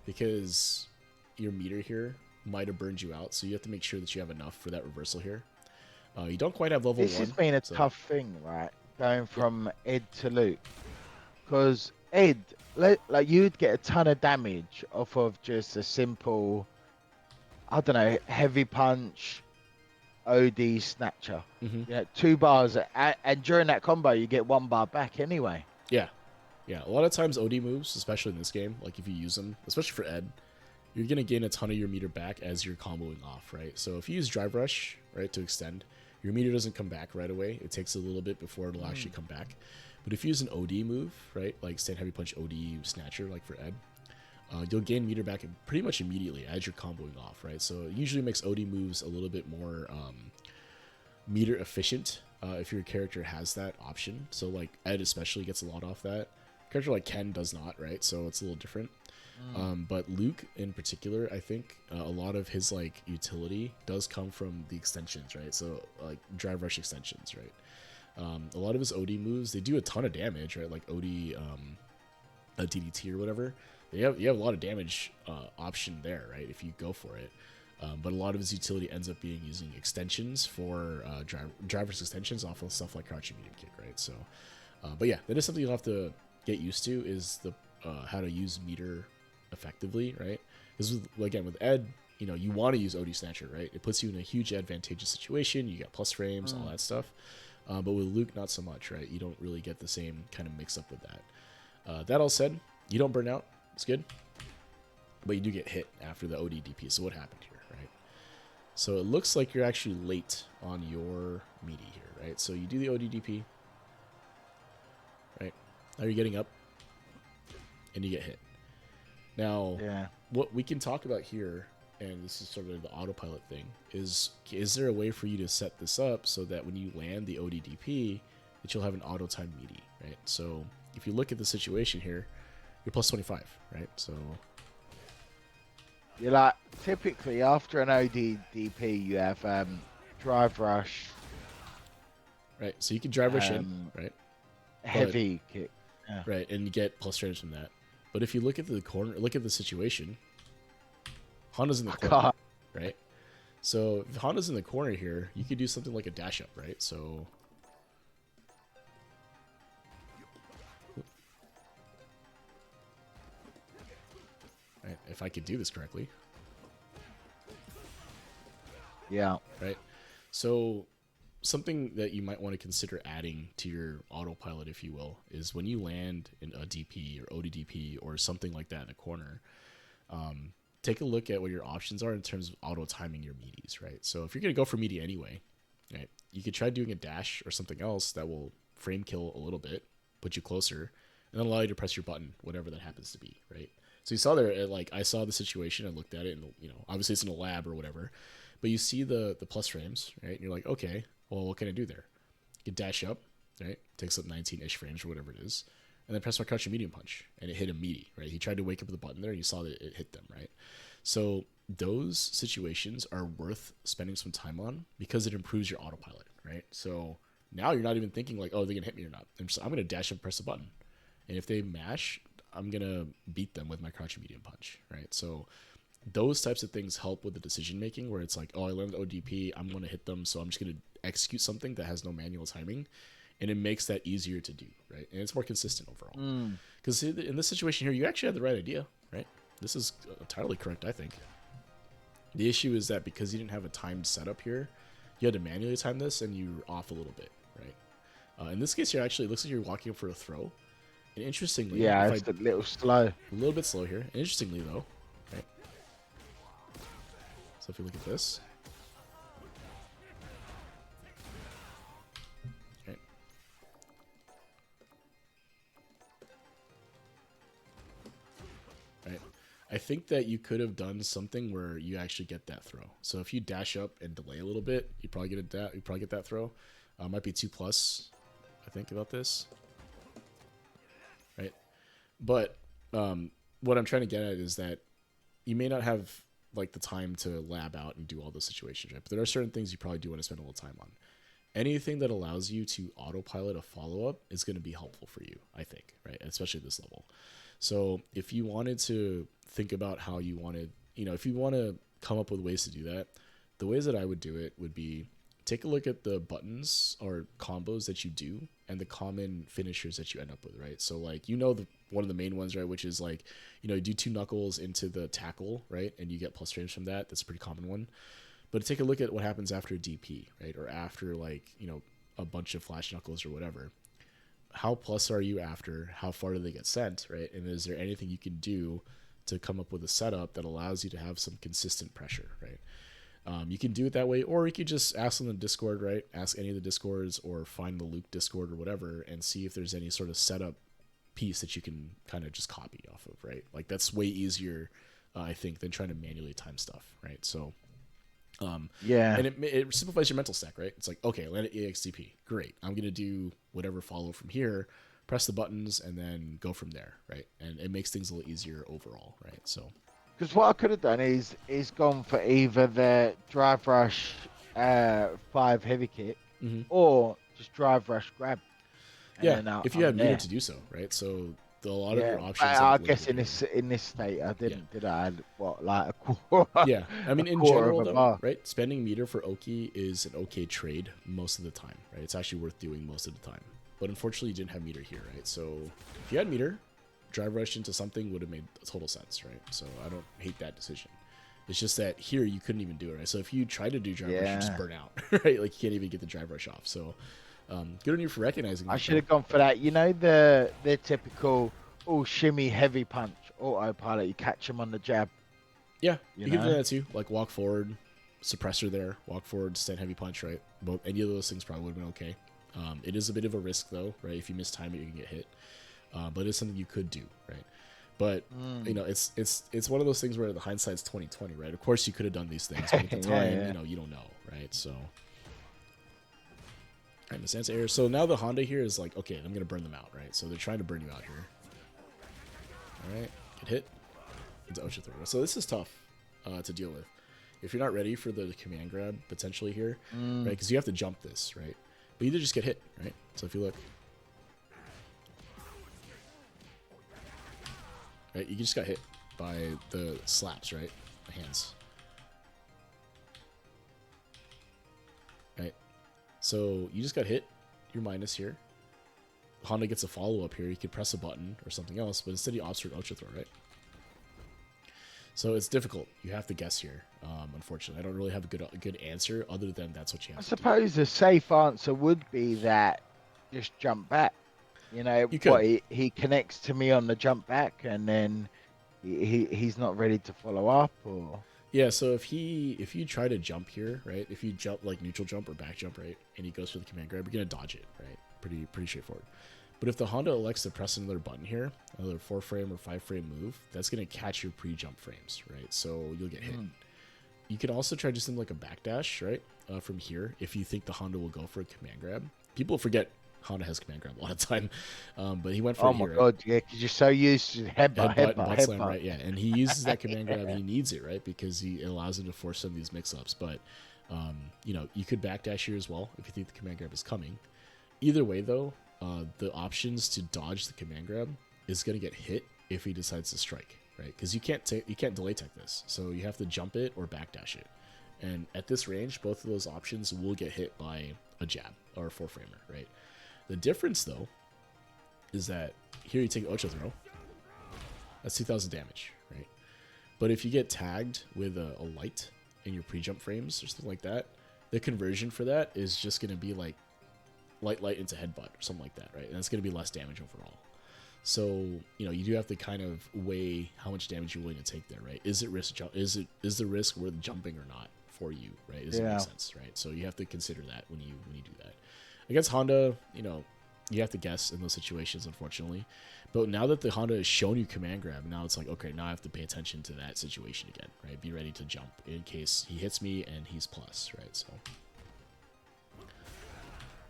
because your meter here might have burned you out, so you have to make sure that you have enough for that reversal here. You don't quite have level This has one, been a so tough thing, right? Going yep. from Ed to Luke. Because Ed, like you'd get a ton of damage off of just a simple, I don't know, heavy punch, OD snatcher. Hmm. You know, 2 bars, and during that combo, you get 1 bar back anyway. Yeah, yeah. A lot of times OD moves, especially in this game, like if you use them, especially for Ed, you're gonna gain a ton of your meter back as you're comboing off, right? So if you use Drive Rush, right, to extend, your meter doesn't come back right away. It takes a little bit before it'll actually come back. But if you use an OD move, right, like Stand Heavy Punch OD Snatcher, like for Ed, you'll gain meter back pretty much immediately as you're comboing off, right? So it usually makes OD moves a little bit more meter efficient if your character has that option. So like Ed especially gets a lot off that. A character like Ken does not, right? So it's a little different. But Luke in particular, I think a lot of his like utility does come from the extensions, right? So like Drive Rush extensions, right? A lot of his OD moves, they do a ton of damage, right? Like OD, a DDT or whatever. You have a lot of damage option there, right? If you go for it. But a lot of his utility ends up being using extensions for driver's extensions off of stuff like crouching medium kick, right? So, but yeah, that is something you'll have to get used to is the how to use meter effectively, right? Because again, with Ed, you want to use OD Snatcher, right? It puts you in a huge advantageous situation. You got plus frames, all that stuff. But with Luke, not so much, right? You don't really get the same kind of mix up with that. That all said, you don't burn out. It's good. But you do get hit after the OD DP. So what happened here, right? So it looks like you're actually late on your meaty here, right? So you do the OD DP, right? Now you're getting up, and you get hit. Now, Yeah. what we can talk about here, and this is sort of the autopilot thing, is there a way for you to set this up so that when you land the ODDP, that you'll have an auto time meaty, right? So if you look at the situation here, you're plus 25, right? So You're like, typically after an ODDP, you have Drive Rush, right, so you can drive rush in, um, right? heavy kick. Yeah. Right, and you get plus frames from that. But if you look at the corner, look at the situation, Honda's in the corner, God. right? So if Honda's in the corner here, you could do something like a dash up, right? So right, if I could do this correctly, Yeah. right? So something that you might want to consider adding to your autopilot, if you will, is when you land in a DP or ODDP or something like that in a corner, take a look at what your options are in terms of auto timing your meaties, right? So if you're going to go for meaty anyway, right, you could try doing a dash or something else that will frame kill a little bit, put you closer, and then allow you to press your button, whatever that happens to be, right? So you saw there, like I saw the situation and looked at it, and obviously it's in a lab or whatever, but you see the plus frames, right? And you're like, okay, well, what can I do there? You can dash up, right? Takes up 19-ish frames or whatever it is, and then press my crouch and medium punch, and it hit him meaty, right? He tried to wake up with the button there, and you saw that it hit them, right? So those situations are worth spending some time on because it improves your autopilot, right? So now you're not even thinking like, oh, they're gonna hit me or not. I'm gonna dash up, and press the button, and if they mash, I'm gonna beat them with my crouch and medium punch, right? So those types of things help with the decision making where it's like, oh, I learned ODP, I'm going to hit them, so I'm just going to execute something that has no manual timing, and it makes that easier to do, right? And it's more consistent overall. Mm. Because in this situation here, you actually had the right idea, right? This is entirely correct, I think. The issue is that because you didn't have a timed setup here, you had to manually time this, and you were off a little bit, right? In this case here, actually, it looks like you're walking for a throw. And interestingly, Yeah, it's a little slow. A little bit slow here. And interestingly, though, right? So if you look at this, right? Right. I think that you could have done something where you actually get that throw. So if you dash up and delay a little bit, you probably get that throw. Might be 2+. I think about this, right? But what I'm trying to get at is that you may not have like the time to lab out and do all those situations, right? But there are certain things you probably do want to spend a little time on. Anything that allows you to autopilot a follow-up is going to be helpful for you, I think, right? Especially at this level. So if you wanted to think about how you wanted, if you want to come up with ways to do that, the ways that I would do it would be take a look at the buttons or combos that you do and the common finishers that you end up with, right? So like, one of the main ones, right, which is like, you do 2 knuckles into the tackle, right? And you get plus frames from that. That's a pretty common one. But take a look at what happens after DP, right? Or after like, a bunch of flash knuckles or whatever. How plus are you after? How far do they get sent, right? And is there anything you can do to come up with a setup that allows you to have some consistent pressure, right? You can do it that way, or you could just ask on the Discord, right? Ask any of the Discords or find the Luke Discord or whatever and see if there's any sort of setup piece that you can kind of just copy off of, right? Like that's way easier, I think, than trying to manually time stuff, right? So, yeah. And it simplifies your mental stack, right? It's like, okay, land it EXDP. Great. I'm going to do whatever follow from here, press the buttons, and then go from there, right? And it makes things a little easier overall, right? So... Because what I could have done is gone for either the drive rush 5 heavy kick or just drive rush grab. Yeah, if you had meter to do so, right? So a lot of your options. I guess in this state, I didn't. Did I? Like a quarter? Yeah, I mean, in general, though, right? Spending meter for Oki is an okay trade most of the time, right? It's actually worth doing most of the time. But unfortunately, you didn't have meter here, right? So if you had meter, drive rush into something would have made total sense, right? So I don't hate that decision. It's just that here you couldn't even do it, right? So if you try to do drive rush, you just burn out, right? Like you can't even get the drive rush off. So good on you for recognizing that. I should have gone for that. The typical shimmy heavy punch autopilot. You catch him on the jab. Yeah, you can do that too. Like walk forward, suppressor there, walk forward, stand heavy punch, right? Any of those things probably would have been okay. It is a bit of a risk though, right? If you miss time, you can get hit. But it's something you could do, right? But it's one of those things where the hindsight's 20/20, right? Of course, you could have done these things, but at the time, you don't know, right? So, and the sense error. So now the Honda here is like, okay, I'm gonna burn them out, right? So they're trying to burn you out here. All right, get hit into Ocean Throw. So this is tough to deal with if you're not ready for the command grab potentially here, right? Because you have to jump this, right? But you either just get hit, right? So if you look. Right, you just got hit by the slaps, right? The hands. Right. So you just got hit. You're minus here. Honda gets a follow-up here. You could press a button or something else, but instead he opts for an Ultra Throw, right? So it's difficult. You have to guess here. Unfortunately, I don't really have a good answer other than that's what you have to do. I suppose the safe answer would be that just jump back. He connects to me on the jump back, and then he's not ready to follow up, or yeah. So if you try to jump here, right? If you jump like neutral jump or back jump, right, and he goes for the command grab, you're gonna dodge it, right? Pretty straightforward. But if the Honda elects to press another button here, another 4-frame or 5-frame move, that's gonna catch your pre-jump frames, right? So you'll get hit. You can also try just something like a backdash, right? From here, if you think the Honda will go for a command grab. People forget Honda has command grab a lot of time, but he went for it here. Oh my god, yeah, because you're so used to headbutt, slam, right? Yeah, and he uses that command grab. He needs it, right? Because it allows him to force some of these mix-ups. But you could backdash here as well if you think the command grab is coming. Either way, though, the options to dodge the command grab is going to get hit if he decides to strike, right? Because you can't delay tech this, so you have to jump it or backdash it. And at this range, both of those options will get hit by a jab or a 4-framer, right? The difference, though, is that here you take Ocho Throw. That's 2,000 damage, right? But if you get tagged with a light in your pre-jump frames or something like that, the conversion for that is just going to be like light into headbutt or something like that, right? And it's going to be less damage overall. So, you know, you do have to kind of weigh how much damage you're willing to take there, right? Is the risk worth jumping or not for you, right? Does it make sense, right? So you have to consider that when you do that. Against Honda, you know, you have to guess in those situations, unfortunately. But now that the Honda has shown you command grab, now it's like, okay, now I have to pay attention to that situation again, right? Be ready to jump in case he hits me and he's plus, right? So,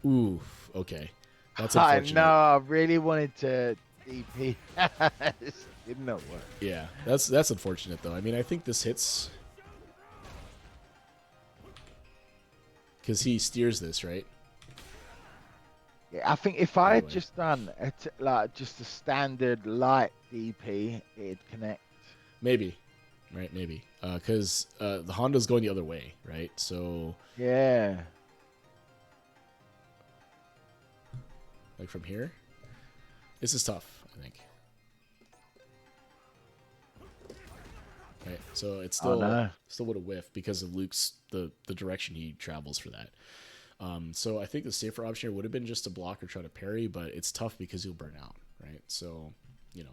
oof, okay. That's unfortunate. I know, I really wanted to DP. It did not work. Yeah, that's unfortunate, though. I mean, I think this hits because he steers this, right? Yeah, I think if I had just done like just a standard light DP, it'd connect. Maybe, right? Maybe because the Honda's going the other way, right? So yeah, like from here, this is tough, I think. Right, so it's still would have whiffed because of Luke's the direction he travels for that. So I think the safer option here would have been just to block or try to parry, but it's tough because you'll burn out, right? So, you know,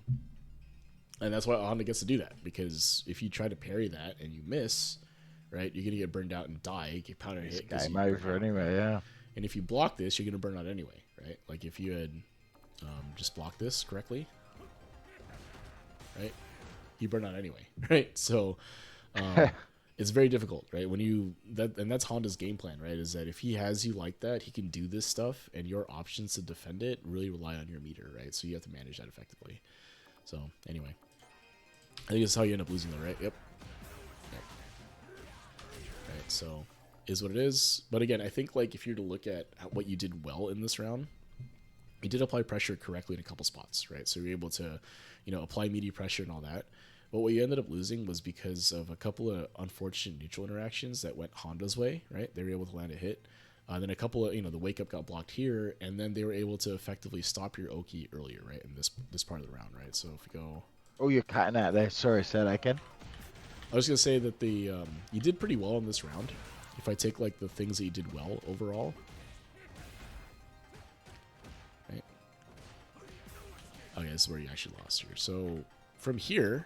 and that's why Honda gets to do that, because if you try to parry that and you miss, right, you're gonna get burned out and die, get powder hit. Game over anyway, yeah. And if you block this, you're gonna burn out anyway, right? Like if you had just blocked this correctly, right, you burn out anyway, right? So. It's very difficult, right? And that's Honda's game plan, right? Is that if he has you like that, he can do this stuff, and your options to defend it really rely on your meter, right? So you have to manage that effectively. So anyway, I think this is how you end up losing, though, right? Yep. Right. So is what it is. But again, I think like if you're to look at what you did well in this round, you did apply pressure correctly in a couple spots, right? So you're able to, you know, apply meaty pressure and all that. But what you ended up losing was because of a couple of unfortunate neutral interactions that went Honda's way, right? They were able to land a hit. Then a couple of, you know, the wake up got blocked here, and then they were able to effectively stop your Oki earlier, right? In this part of the round, right? So if you go... Oh, you're cutting out there. Sorry, say that again. I was going to say that you did pretty well in this round. If I take, like, the things that you did well overall. Right? Okay, this is where you actually lost here. So from here...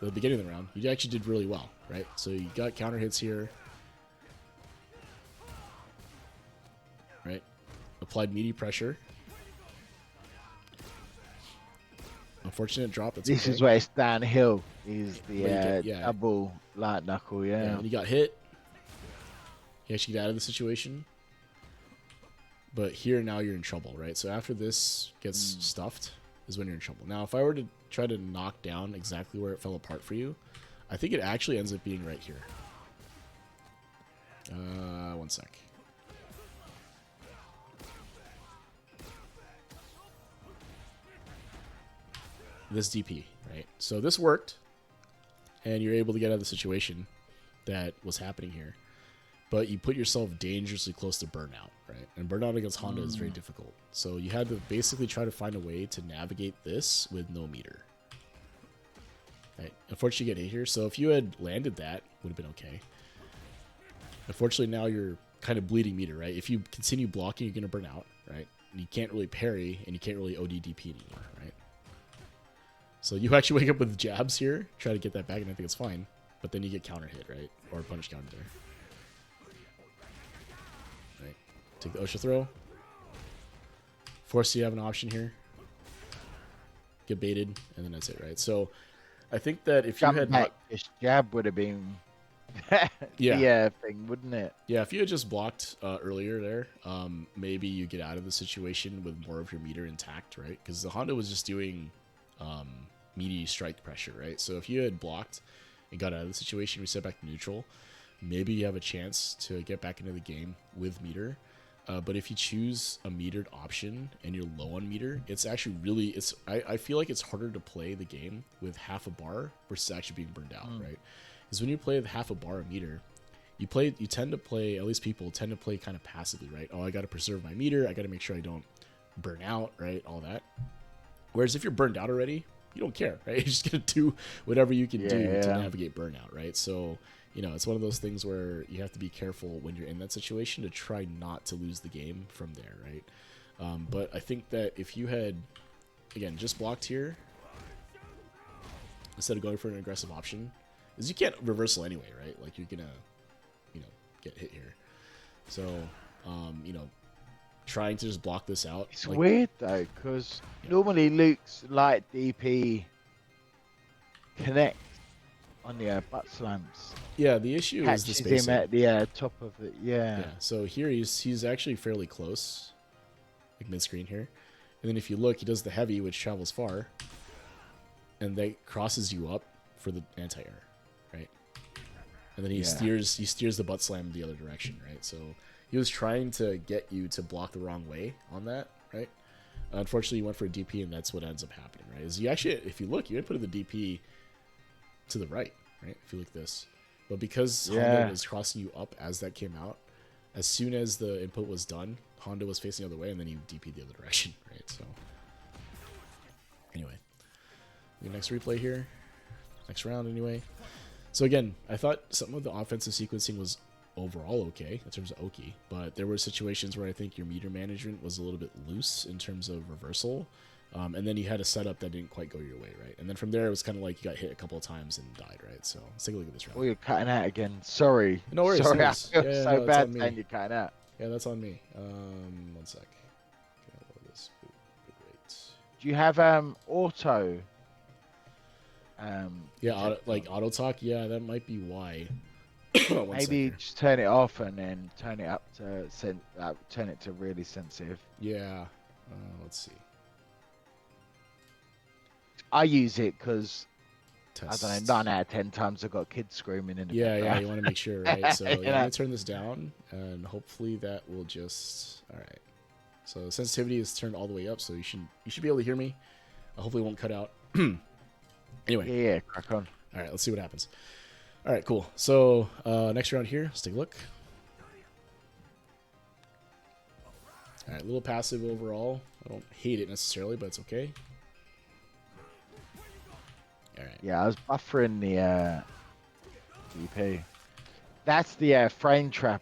the beginning of the round, you actually did really well, right? So you got counter hits here, right? Applied meaty pressure. Unfortunate drop. That's this okay. is where it's downhill. Is the double light knuckle, yeah. And you got hit. You actually get out of the situation. But here now you're in trouble, right? So after this gets stuffed is when you're in trouble. Now, if I were to try to knock down exactly where it fell apart for you, I think it actually ends up being right here. One sec. This DP, right? So this worked, and you're able to get out of the situation that was happening here. But you put yourself dangerously close to burnout, right? And burnout against Honda is very difficult. So you had to basically try to find a way to navigate this with no meter. Right? Unfortunately, you get hit here. So if you had landed that, would have been okay. Unfortunately, now you're kind of bleeding meter, right? If you continue blocking, you're going to burn out, right? And you can't really parry, and you can't really ODDP anymore, right? So you actually wake up with jabs here, try to get that back, and I think it's fine. But then you get counter hit, right? Or punish counter there. Right. Take the Osha throw. Force you have an option here. Get baited, and then that's it, right? So I think that if you had not... this jab would have been thing, wouldn't it? Yeah, if you had just blocked earlier there, maybe you get out of the situation with more of your meter intact, right? Because the Honda was just doing meaty strike pressure, right? So if you had blocked and got out of the situation, reset back to neutral, maybe you have a chance to get back into the game with meter. But if you choose a metered option and you're low on meter, it's actually really, I feel like it's harder to play the game with half a bar versus actually being burned out, right? Because when you play with half a bar of meter, you tend to play, at least people tend to play kind of passively, right? Oh, I got to preserve my meter. I got to make sure I don't burn out, right? All that. Whereas if you're burned out already, you don't care, right? You're just gonna do whatever you can do to Yeah. navigate burnout, right? So, it's one of those things where you have to be careful when you're in that situation to try not to lose the game from there, right? But I think that if you had, again, just blocked here instead of going for an aggressive option, is you can't reversal anyway, right? Like you're gonna, get hit here. So, trying to just block this out. It's like, weird though, because normally Luke's light DP connect on the butt slams. Yeah, the issue is the Catches him spacing. at the top of it. Yeah. Yeah, so here he's actually fairly close, like mid-screen here. And then if you look, he does the heavy, which travels far, and that crosses you up for the anti-air, right? And then he steers the butt slam the other direction, right? So he was trying to get you to block the wrong way on that, right? Unfortunately, you went for a DP, and that's what ends up happening, right? Is you actually, if you look, you inputted the DP to the right, right? If you look at this. But because Honda was crossing you up as that came out, as soon as the input was done, Honda was facing the other way, and then you DP'd the other direction, right? So, anyway. The next replay here. Next round, anyway. So, again, I thought some of the offensive sequencing was overall okay in terms of Oki, but there were situations where I think your meter management was a little bit loose in terms of reversal. And then you had a setup that didn't quite go your way, right? And then from there, it was kind of like you got hit a couple of times and died, right? So let's take a look at this round. Oh, you're cutting out again. Sorry. No worries. Sorry, No I worries. feel Yeah, so no, bad saying you're cutting out. Yeah, that's on me. One sec. Okay, I'll load this. Great. Do you have auto? Yeah, auto talk. Yeah, that might be why. Maybe just turn it off and then turn it up to turn it to really sensitive. Yeah. Let's see. I use it because I Test. don't know, 9 out of 10 times I've got kids screaming in the Yeah, background. you want to make sure, right? So yeah, I'm gonna turn this down, and hopefully that will just. All right. So sensitivity is turned all the way up, so you should be able to hear me. Hopefully, it won't cut out. Anyway. Yeah, crack on. All right, let's see what happens. All right, cool. So next round here, let's take a look. All right, a little passive overall. I don't hate it necessarily, but it's okay. All right. Yeah, I was buffering the DP. That's the frame trap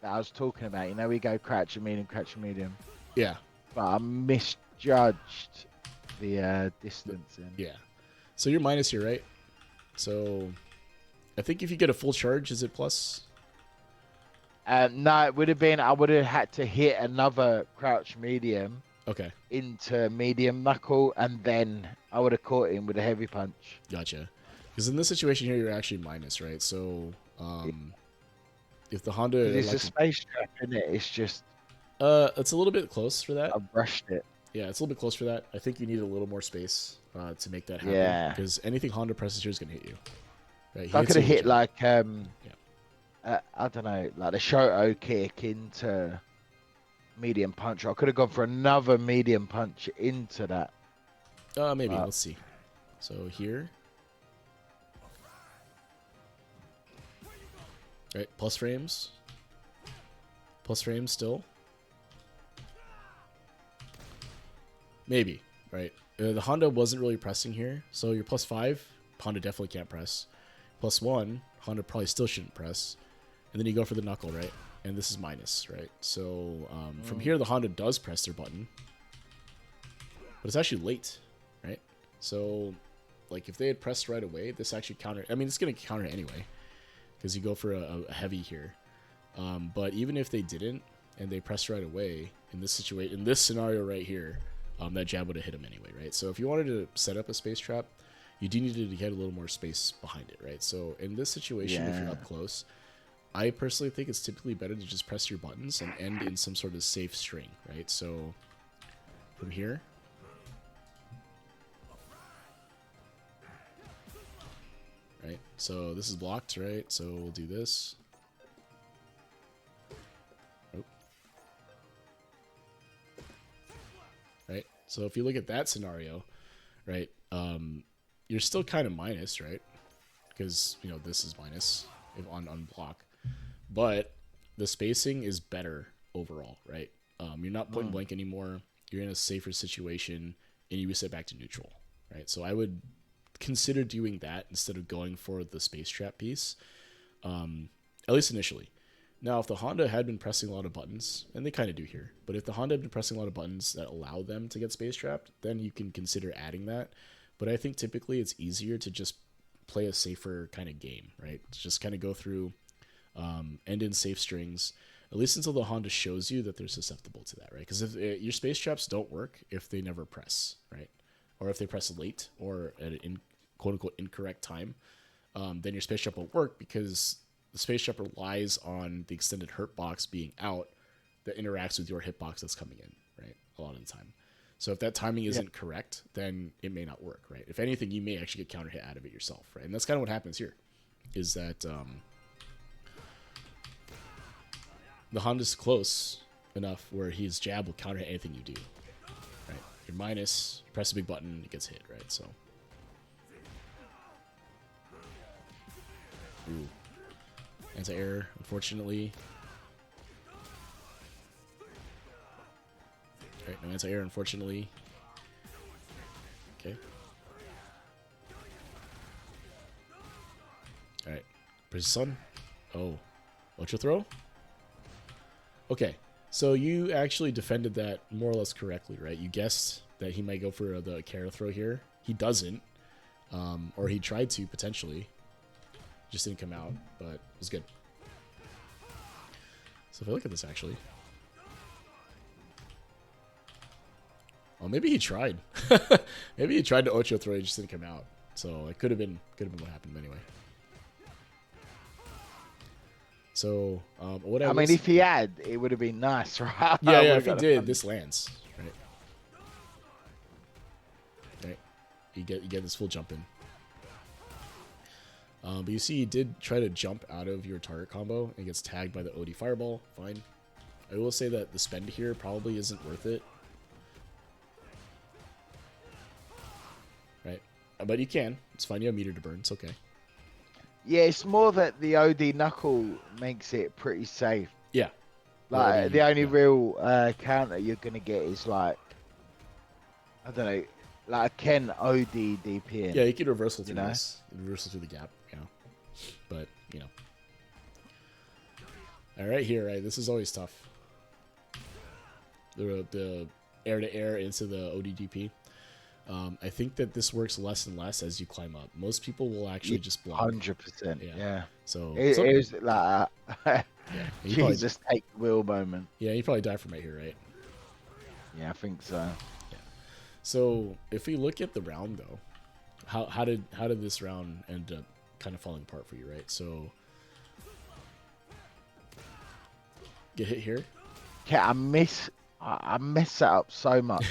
that I was talking about. You know, we go crouch and medium. Yeah. But I misjudged the distance. Yeah. So you're minus here, right? So I think if you get a full charge, is it plus? No, it would have been, I would have had to hit another crouch medium. Okay. Into medium knuckle, and then I would have caught him with a heavy punch. Gotcha. Because in this situation here, you're actually minus, right? So if the Honda... It's a space trap, isn't it? It's just... it's a little bit close for that. I brushed it. Yeah, it's a little bit close for that. I think you need a little more space to make that happen. Yeah. Because anything Honda presses here is going to hit you. Right? I could have hit like, I don't know, like the Shoto kick into medium punch. I could have gone for another medium punch into that. Maybe. Let's see. So here. Right, plus frames. Plus frames still. Maybe, right? The Honda wasn't really pressing here, so you're plus 5. Honda definitely can't press. Plus 1, Honda probably still shouldn't press. And then you go for the knuckle, right? And this is minus, right? So from here, the Honda does press their button. But it's actually late, right? So, like, if they had pressed right away, this actually counter... I mean, it's going to counter anyway. Because you go for a heavy here. But even if they didn't, and they pressed right away, in this situation, in this scenario right here, that jab would have hit him anyway, right? So if you wanted to set up a space trap, you do need to get a little more space behind it, right? So in this situation, if you're up close, I personally think it's typically better to just press your buttons and end in some sort of safe string, right? So from here, right? So this is blocked, right? So we'll do this. Right? So if you look at that scenario, right, you're still kind of minus, right? Because, you know, this is minus if on block. But the spacing is better overall, right? You're not point blank anymore. you're in a safer situation, and you reset back to neutral, right? So I would consider doing that instead of going for the space trap piece, at least initially. Now, if the Honda had been pressing a lot of buttons, and they kind of do here, but if the Honda had been pressing a lot of buttons that allow them to get space trapped, then you can consider adding that. But I think typically it's easier to just play a safer kind of game, right? Just kind of go through, end in safe strings, at least until the Honda shows you that they're susceptible to that, right? Because if your space traps don't work if they never press, right? Or if they press late or at an quote unquote incorrect time, then your space trap won't work because the space trap relies on the extended hurt box being out that interacts with your hitbox that's coming in, right? A lot of the time. So if that timing isn't correct, then it may not work, right? If anything, you may actually get counter hit out of it yourself, right? And that's kind of what happens here, is that the Honda's close enough where his jab will counter hit anything you do, right? Your minus, you press a big button, it gets hit, right? So, ooh, anti-air, unfortunately. Alright, no anti-air, unfortunately. Okay. Alright. Press sun. Oh. Ultra throw? Okay. So you actually defended that more or less correctly, right? You guessed that he might go for the Kara throw here. He doesn't. Or he tried to, potentially. Just didn't come out, but it was good. So if I look at this, actually... Oh, maybe he tried. Maybe he tried to Ocho throw, it just didn't come out. So it could have been what happened anyway. So what I mean, if he had, it would have been nice, right? Yeah, if he did, this lands, right? Right. You get this full jump in. But you see, he did try to jump out of your target combo and gets tagged by the OD fireball. Fine. I will say that the spend here probably isn't worth it. Right. But you can. It's fine. You have meter to burn. It's okay. Yeah, it's more that the OD knuckle makes it pretty safe. Yeah. Like, the only real counter you're going to get is like, I don't know, like a Ken OD DP. Yeah, you could reversal through this. Reversal through the gap, you know. But, you know. Alright, here, right? This is always tough. The air-to-air into the ODDP. I think that this works less and less as you climb up. Most people will actually just block. 100%. Yeah. So it was like Jesus probably, take the wheel moment. Yeah, you probably die from right here, right? Yeah, I think so. Yeah. So if we look at the round though, how did this round end up kind of falling apart for you, right? So get hit here. Yeah, I mess that up so much.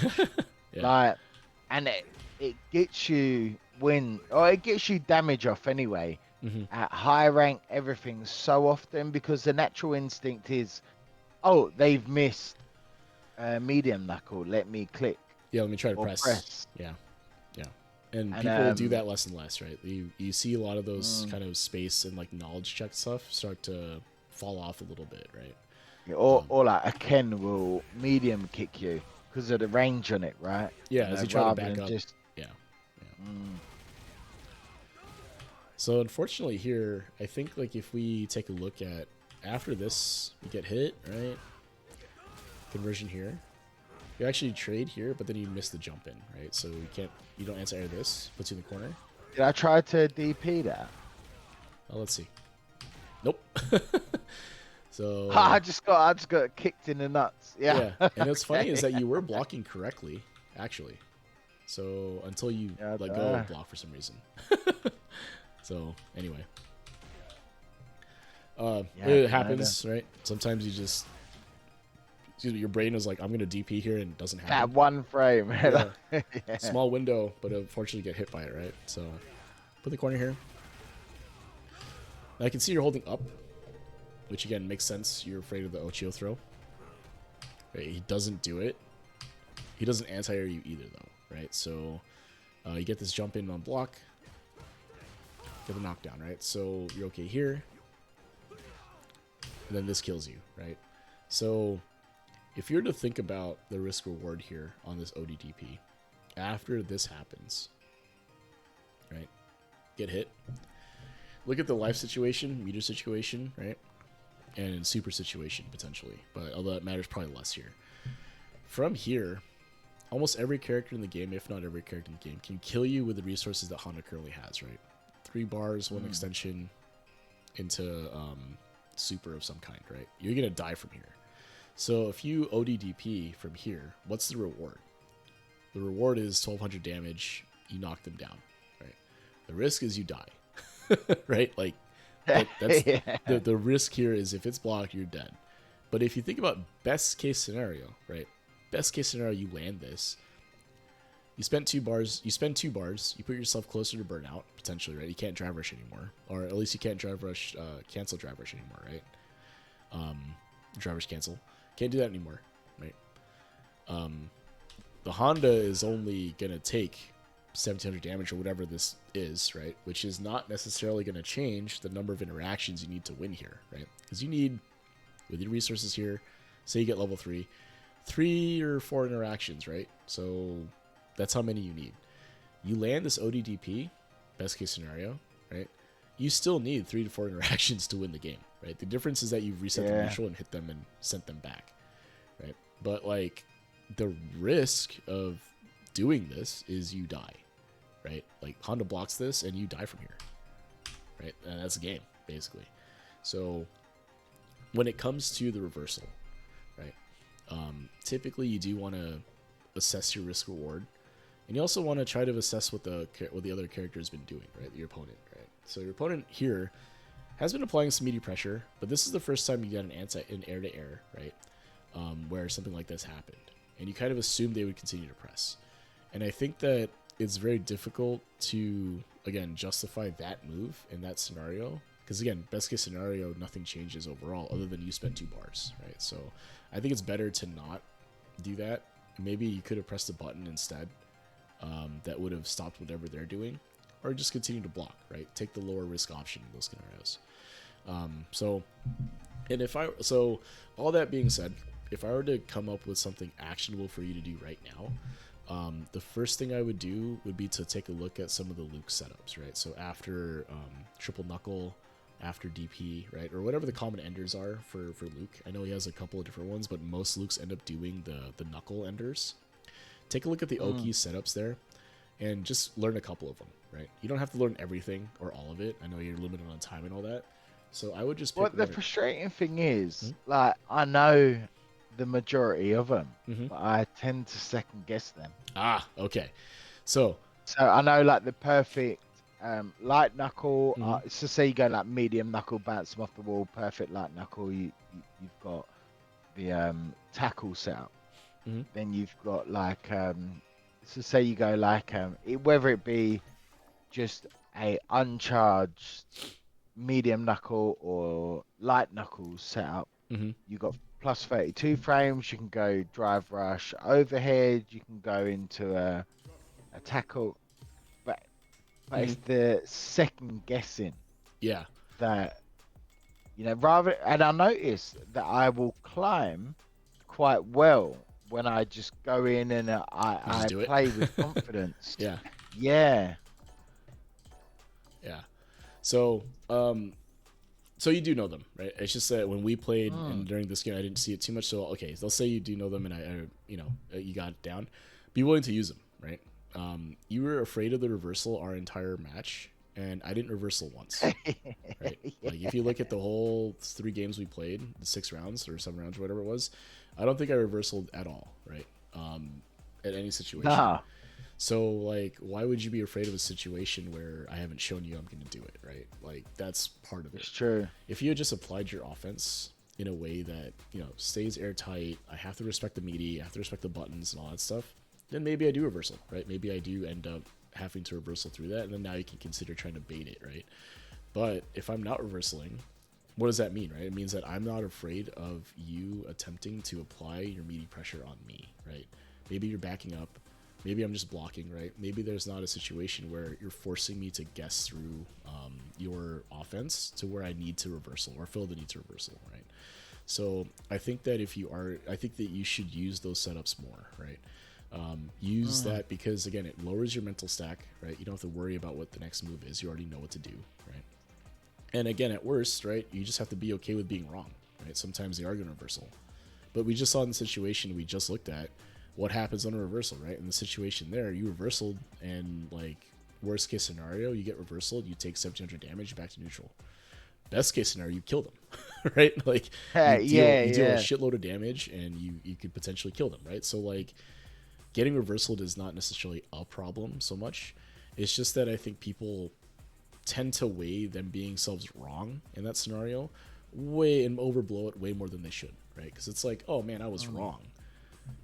Like, and it gets you it gets you damage off anyway. At high rank, everything's so often because the natural instinct is, oh, they've missed medium knuckle. Let me click. Yeah, let me try to press. Yeah. And people do that less and less, right? You see a lot of those kind of space and like knowledge check stuff start to fall off a little bit, right? Yeah, or like a Ken will medium kick you because of the range on it, right? Yeah, as you try to back up. Yeah. So unfortunately here, I think like if we take a look at after this, you get hit, right? Conversion here. You actually trade here, but then you miss the jump in, right? So you don't anti-air this, puts you in the corner. Did I try to DP that? Oh, let's see. Nope. So I just got kicked in the nuts. Yeah. And what's funny is that you were blocking correctly, actually. So until you let go of block for some reason. So anyway, it happens, right? Sometimes you just, your brain is like, I'm gonna DP here, and it doesn't happen. That one frame. Small window, but unfortunately get hit by it, right? So put the corner here. Now I can see you're holding up, which again makes sense. You're afraid of the Ochio throw. Right? He doesn't do it. He doesn't anti-air you either, though, right? So you get this jump in on block. Get the knockdown, right? So you're okay here. And then this kills you, right? So If you're to think about the risk reward here on this ODDP, after this happens, right? Get hit. Look at the life situation, meter situation, right? And super situation potentially, but although it matters probably less here. From here, almost every character in the game, if not every character in the game, can kill you with the resources that Honda currently has, right? 3 bars, 1 extension into super of some kind, right? You're gonna die from here. So if you ODDP from here, what's the reward? The reward is 1200 damage. You knock them down, right? The risk is you die, right? Like that's Yeah. the risk here is if it's blocked, you're dead. But if you think about best case scenario, right? Best case scenario, you land this. You spend 2 bars. You put yourself closer to burnout potentially, right? You can't drive rush anymore, or at least you can't drive rush, cancel drive rush anymore, right? Drive rush cancel. Can't do that anymore, right? The Honda is only gonna take 1700 damage or whatever this is, right? Which is not necessarily gonna change the number of interactions you need to win here, right? Because you need, with your resources here, say you get level 3, 3 or 4 interactions, right? So that's how many you need. You land this ODDP, best case scenario, right? You still need 3 to 4 interactions to win the game, right? The difference is that you've reset the neutral and hit them and sent them back, right? But like the risk of doing this is you die, right? Like Honda blocks this and you die from here, right? And that's the game basically. So when it comes to the reversal, right? Typically you do want to assess your risk reward, and you also want to try to assess what the other character has been doing, right? Your opponent, right? So your opponent here has been applying some meaty pressure, but this is the first time you get an air to air, right? Where something like this happened, and you kind of assume they would continue to press. And I think that it's very difficult to, again, justify that move in that scenario. Because, again, best case scenario, nothing changes overall other than you spent 2 bars, right? So I think it's better to not do that. Maybe you could have pressed a button instead that would have stopped whatever they're doing. Or just continue to block, right? Take the lower risk option in those scenarios. So all that being said, if I were to come up with something actionable for you to do right now, the first thing I would do would be to take a look at some of the Luke setups, right? So after triple knuckle, after DP, right? Or whatever the common enders are for Luke. I know he has a couple of different ones, but most Lukes end up doing the knuckle enders. Take a look at the Oki setups there and just learn a couple of them, right? You don't have to learn everything or all of it. I know you're limited on time and all that. So I would just pick What the frustrating thing is, like, I know the majority of them, but I tend to second guess them. Ah, okay. So I know like the perfect light knuckle. So say you go like medium knuckle, bounce them off the wall. Perfect light knuckle. You've got the tackle setup. Then you've got like so say you go like whether it be just a uncharged medium knuckle or light knuckles setup. You got plus 32 frames. You can go drive rush overhead. You can go into a tackle, but it's the second guessing. Yeah. That rather, and I notice that I will climb quite well when I just go in and I play with confidence. Yeah. Yeah. Yeah. So, so you do know them, right? It's just that when we played and during this game, I didn't see it too much. So, okay, let's say you do know them and you got it down. Be willing to use them, right? You were afraid of the reversal our entire match, and I didn't reversal once, right? Like if you look at the whole 3 games we played, the 6 rounds or 7 rounds or whatever it was, I don't think I reversaled at all, right? At any situation. Nah. So, like, why would you be afraid of a situation where I haven't shown you I'm going to do it, right? Like, that's part of it. It's true. If you had just applied your offense in a way that, stays airtight, I have to respect the meaty, I have to respect the buttons and all that stuff, then maybe I do reversal, right? Maybe I do end up having to reversal through that, and then now you can consider trying to bait it, right? But if I'm not reversaling, what does that mean, right? It means that I'm not afraid of you attempting to apply your meaty pressure on me, right? Maybe you're backing up. Maybe I'm just blocking, right? Maybe there's not a situation where you're forcing me to guess through your offense to where I need to reversal or feel the need to reversal, right? So I think that I think that you should use those setups more, right? Use that because again, it lowers your mental stack, right? You don't have to worry about what the next move is. You already know what to do, right? And again, at worst, right, you just have to be okay with being wrong, right? Sometimes they are going to reversal. But we just saw in the situation we just looked at what happens on a reversal, right? In the situation there, you reversaled, and like worst case scenario, you get reversal, you take 1700 damage back to neutral. Best case scenario, you kill them, right? Like Yeah, you deal a yeah. shitload of damage, and you could potentially kill them, right? So like getting reversal is not necessarily a problem so much. It's just that I think people tend to weigh them being selves wrong in that scenario way and overblow it way more than they should, right? Because it's like, oh man, I was wrong,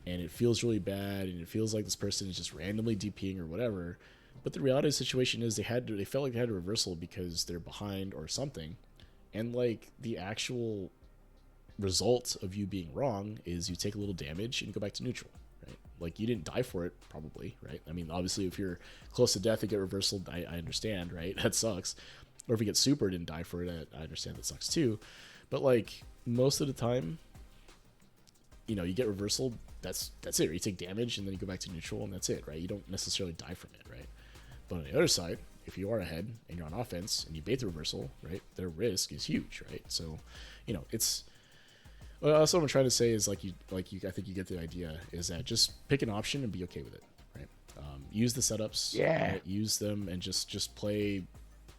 and it feels really bad, and it feels like this person is just randomly DPing or whatever. But the reality of the situation is they felt like they had a reversal because they're behind or something, and like the actual result of you being wrong is you take a little damage and you go back to neutral, right? Like you didn't die for it, probably, right? I mean, obviously, if you're close to death and get reversal, I understand, right? That sucks. Or if you get supered and die for it, I understand that sucks too. But like most of the time, you get reversal. That's it. Right? You take damage and then you go back to neutral, and that's it, right? You don't necessarily die from it, right? But on the other side, if you are ahead and you're on offense and you bait the reversal, right, their risk is huge, right? So, it's also what I'm trying to say is like you I think you get the idea is that just pick an option and be okay with it, right? Use the setups, Yeah. right? Use them and just play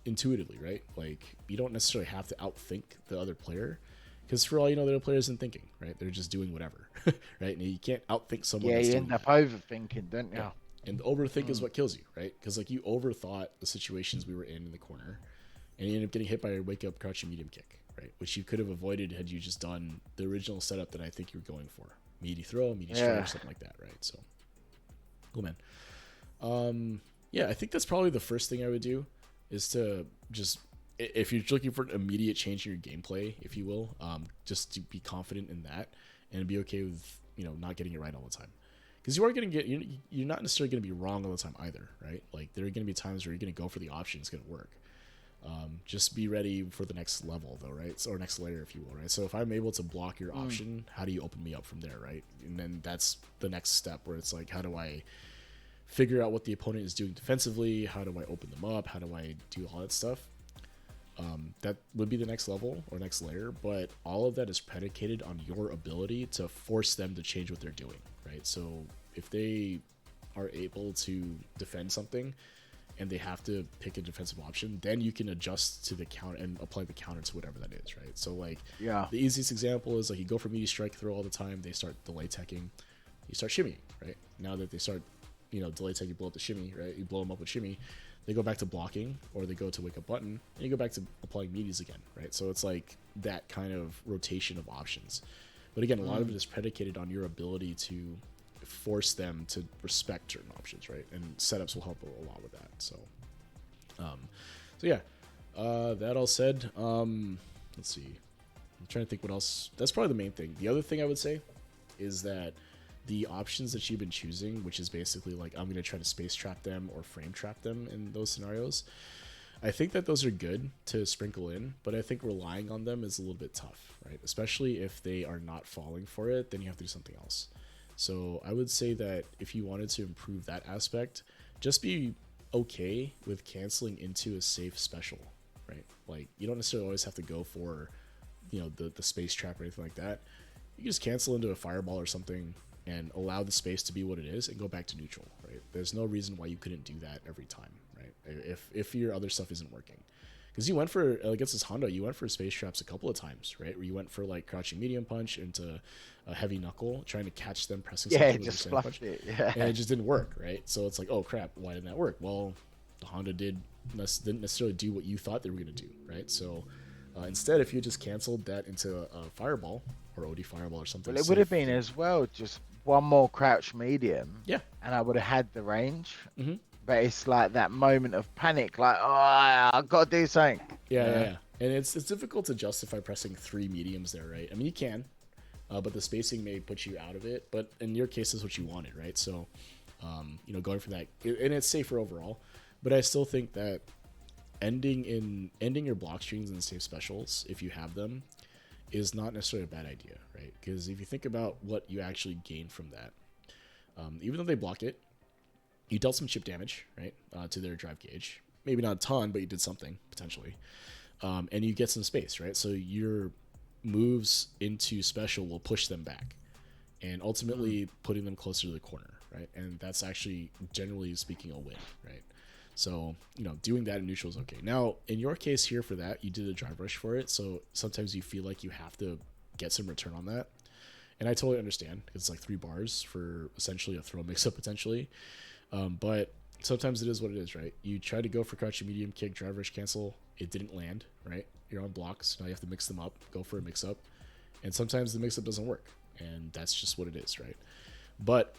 intuitively, right? Like you don't necessarily have to outthink the other player, because for all you know, the other player isn't thinking, right? They're just doing whatever, right? And you can't outthink someone Yeah, that's you doing end up that. overthinking, don't Yeah. you? And the overthink is what kills you, right? Because like you overthought the situations we were in the corner, and you end up getting hit by a wake up crouching medium kick, right? Which you could have avoided had you just done the original setup that I think you were going for: meaty throw, meaty strike, Yeah. something like that, right? So, cool, man. Yeah, I think that's probably the first thing I would do is to just if you're looking for an immediate change in your gameplay, if you will, just to be confident in that and be okay with not getting it right all the time, because you are going to get you're not necessarily going to be wrong all the time either, right? Like there are going to be times where you're going to go for the option, it's going to work. Just be ready for the next level though, right? Or next layer, if you will, right? So if I'm able to block your option, how do you open me up from there, right? And then that's the next step where it's like, how do I figure out what the opponent is doing defensively? How do I open them up? How do I do all that stuff? That would be the next level or next layer, but all of that is predicated on your ability to force them to change what they're doing, right? So if they are able to defend something and they have to pick a defensive option, then you can adjust to the counter and apply the counter to whatever that is, right? So like Yeah. the easiest example is like you go for meaty strike throw all the time, they start delay teching, you start shimmying, right? Now that they start delay tech, you blow up the shimmy, right? You blow them up with shimmy, they go back to blocking, or they go to wake up button, and you go back to applying meaties again, right? So it's like that kind of rotation of options. But again, a lot of it is predicated on your ability to force them to respect certain options, right? And setups will help a lot with that. So, yeah. That all said, let's see. I'm trying to think what else. That's probably the main thing. The other thing I would say is that the options that you've been choosing, which is basically like I'm going to try to space trap them or frame trap them in those scenarios, I think that those are good to sprinkle in, but I think relying on them is a little bit tough, right? Especially if they are not falling for it, then you have to do something else. So I would say that if you wanted to improve that aspect, just be okay with canceling into a safe special, right? Like you don't necessarily always have to go for, the space trap or anything like that. You can just cancel into a fireball or something and allow the space to be what it is and go back to neutral, right? There's no reason why you couldn't do that every time, right? If your other stuff isn't working. Because you went for, against this Honda, you went for space traps a couple of times, right? Where you went for like crouching medium punch into a heavy knuckle, trying to catch them pressing Yeah, something with your just standing punch. fluffed it. And it Yeah. just didn't work, right? So it's like, oh crap, why didn't that work? Well, the Honda didn't necessarily do what you thought they were going to do, right? So instead, if you just canceled that into a fireball or OD fireball or something Well, it would have safe, been as well just one more crouch medium, yeah. and I would have had the range. Mm-hmm. But it's like that moment of panic, like, oh, I got to do something. Yeah. And it's difficult to justify pressing 3 mediums there, right? I mean, you can, but the spacing may put you out of it. But in your case, is what you wanted, right? So, going for that, and it's safer overall. But I still think that ending your block strings and safe specials, if you have them, is not necessarily a bad idea, right? Because if you think about what you actually gain from that, even though they blocked it, you dealt some chip damage, right, to their drive gauge. Maybe not a ton, but you did something potentially, and you get some space, right? So your moves into special will push them back, and ultimately putting them closer to the corner, right? And that's actually, generally speaking, a win, right? So, doing that in neutral is okay. Now, in your case here for that, you did a drive rush for it, so sometimes you feel like you have to get some return on that. And I totally understand, because it's like 3 bars for essentially a throw mix-up potentially. But sometimes it is what it is, right? You try to go for crouching medium kick, drive rush cancel. It didn't land, right? You're on blocks. Now you have to mix them up, go for a mix-up. And sometimes the mix-up doesn't work. And that's just what it is, right? But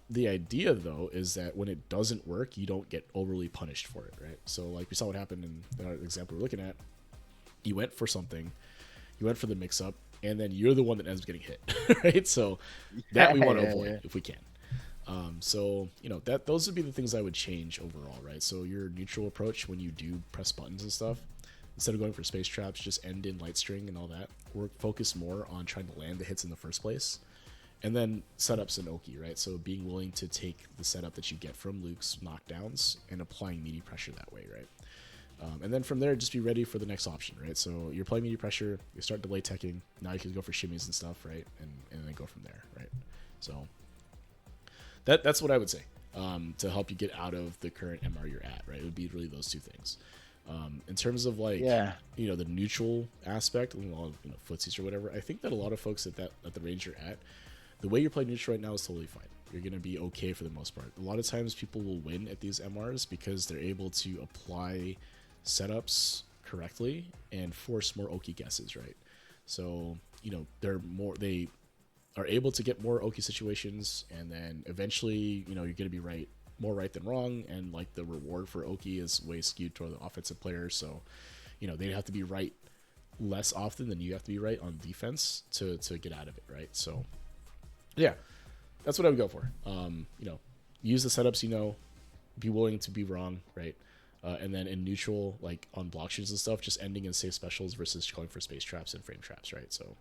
the idea, though, is that when it doesn't work, you don't get overly punished for it, right? So, like we saw what happened in the example we're looking at. You went for something. You went for the mix-up. And then you're the one that ends up getting hit, right? So that we want to avoid if we can. So, those would be the things I would change overall, right? So your neutral approach when you do press buttons and stuff, instead of going for space traps, just end in light string and all that. Focus more on trying to land the hits in the first place. And then setups and Oki, right? So being willing to take the setup that you get from Luke's knockdowns and applying meaty pressure that way, right? And then from there, just be ready for the next option, right? So you're playing meaty pressure, you start delay teching, now you can go for shimmies and stuff, right? And then go from there, right? So that's what I would say to help you get out of the current MR you're at, right? It would be really those 2 things. In terms of the neutral aspect, footsies or whatever, I think that a lot of folks at the range you're at, the way you're playing neutral right now is totally fine. You're going to be okay for the most part. A lot of times people will win at these MRs because they're able to apply setups correctly and force more Oki guesses, right? So, they are able to get more Oki situations, and then eventually, you're going to be more right than wrong, and like the reward for Oki is way skewed toward the offensive player, so, they have to be right less often than you have to be right on defense to get out of it, right? So, yeah, that's what I would go for. Use the setups, be willing to be wrong, right? And then in neutral, like on block shoots and stuff, just ending in safe specials versus going for space traps and frame traps, right? So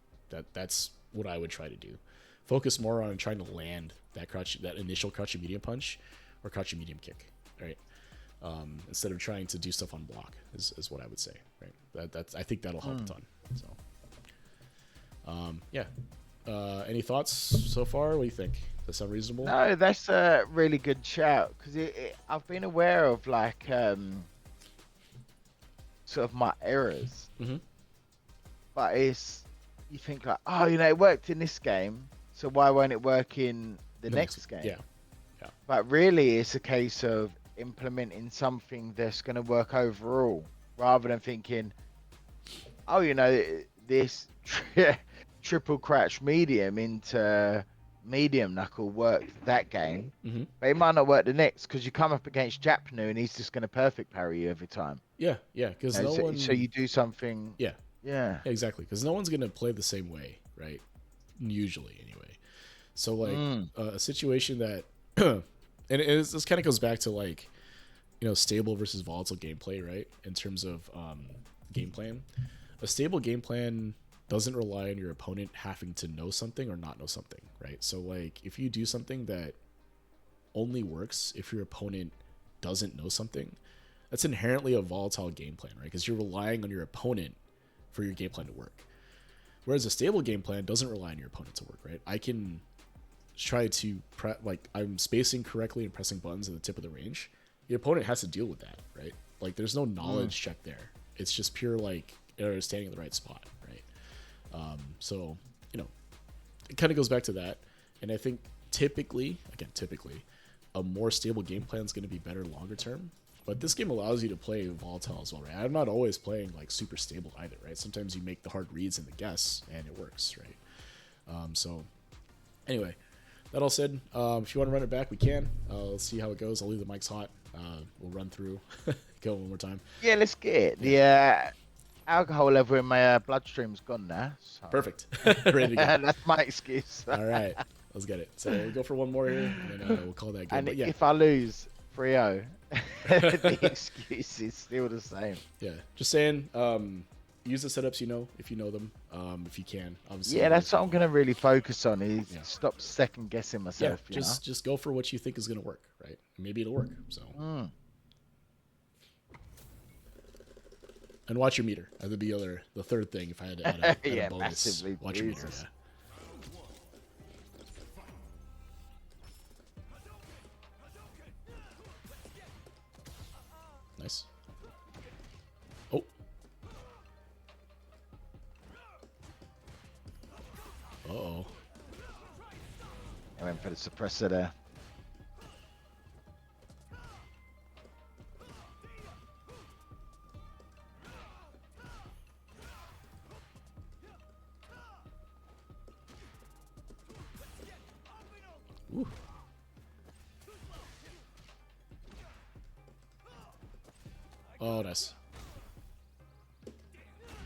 that's what I would try to do. Focus more on trying to land that initial crouching medium punch or crouching medium kick, right? Instead of trying to do stuff on block is what I would say, right? I think that'll help a ton. So, any thoughts so far? What do you think? Does that sound reasonable? No, that's a really good shout, because I've been aware of sort of my errors, but you think like, oh, it worked in this game, so why won't it work in the next game? Yeah. But really, it's a case of implementing something that's going to work overall, rather than thinking, oh, this triple crouch medium into medium knuckle worked that game, but it might not work the next, because you come up against Japnu and he's just going to perfect parry you every time. Yeah, because so you do something. Yeah, exactly, because no one's going to play the same way, right? Usually, anyway. So like a situation that, and this kind of goes back to like, stable versus volatile gameplay, right? In terms of game plan, a stable game plan doesn't rely on your opponent having to know something or not know something, right? So like if you do something that only works if your opponent doesn't know something, that's inherently a volatile game plan, right? Because you're relying on your opponent for your game plan to work. Whereas a stable game plan doesn't rely on your opponent to work, right? I can try to I'm spacing correctly and pressing buttons at the tip of the range. The opponent has to deal with that, right? Like there's no knowledge check there. It's just pure like standing in the right spot, right? So it kind of goes back to that, and I think typically a more stable game plan is going to be better longer term. But this game allows you to play volatile as well, right? I'm not always playing like super stable either, right? Sometimes you make the hard reads in the guess and it works, right? So anyway, that all said, if you want to run it back, we can. Let's see how it goes. I'll leave the mics hot. We'll run through, go one more time. Yeah, let's get it. The alcohol level in my bloodstream's gone now. So. Perfect. Ready to go. That's my excuse. All right, let's get it. So we'll go for one more here, and then we'll call that game. And but yeah. if I lose 3-0, the excuse is still the same. Yeah, just saying. use the setups you know if you know them. If you can, obviously. Yeah, that's what I'm gonna really focus on. Is Yeah. stop second guessing Yeah, myself. just go for what you think is gonna work, right? Maybe it'll work. So. Mm. And watch your meter. That'd be the third thing. If I had to add a Yeah, bonus, massively. watch your meter. Jesus. Yeah. Nice. Oh. Uh-oh. I went for the suppressor there. Ooh. Oh, nice.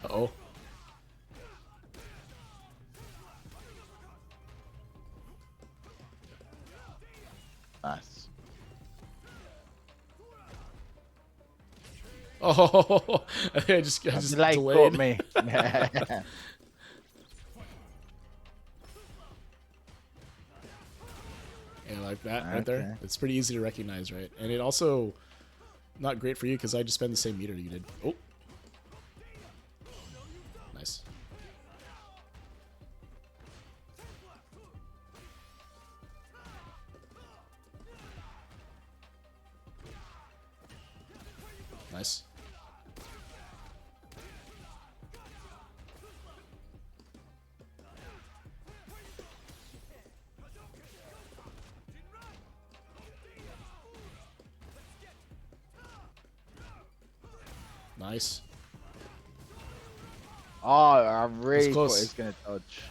Uh-oh. Nice. Oh, I think I just Delay delayed. caught me. Yeah, like that right there. It's pretty easy to recognize, right? And it also not great for you because I just spent the same meter you did. Oh, nice. Nice. Nice. Oh, I really thought close. he was gonna dodge.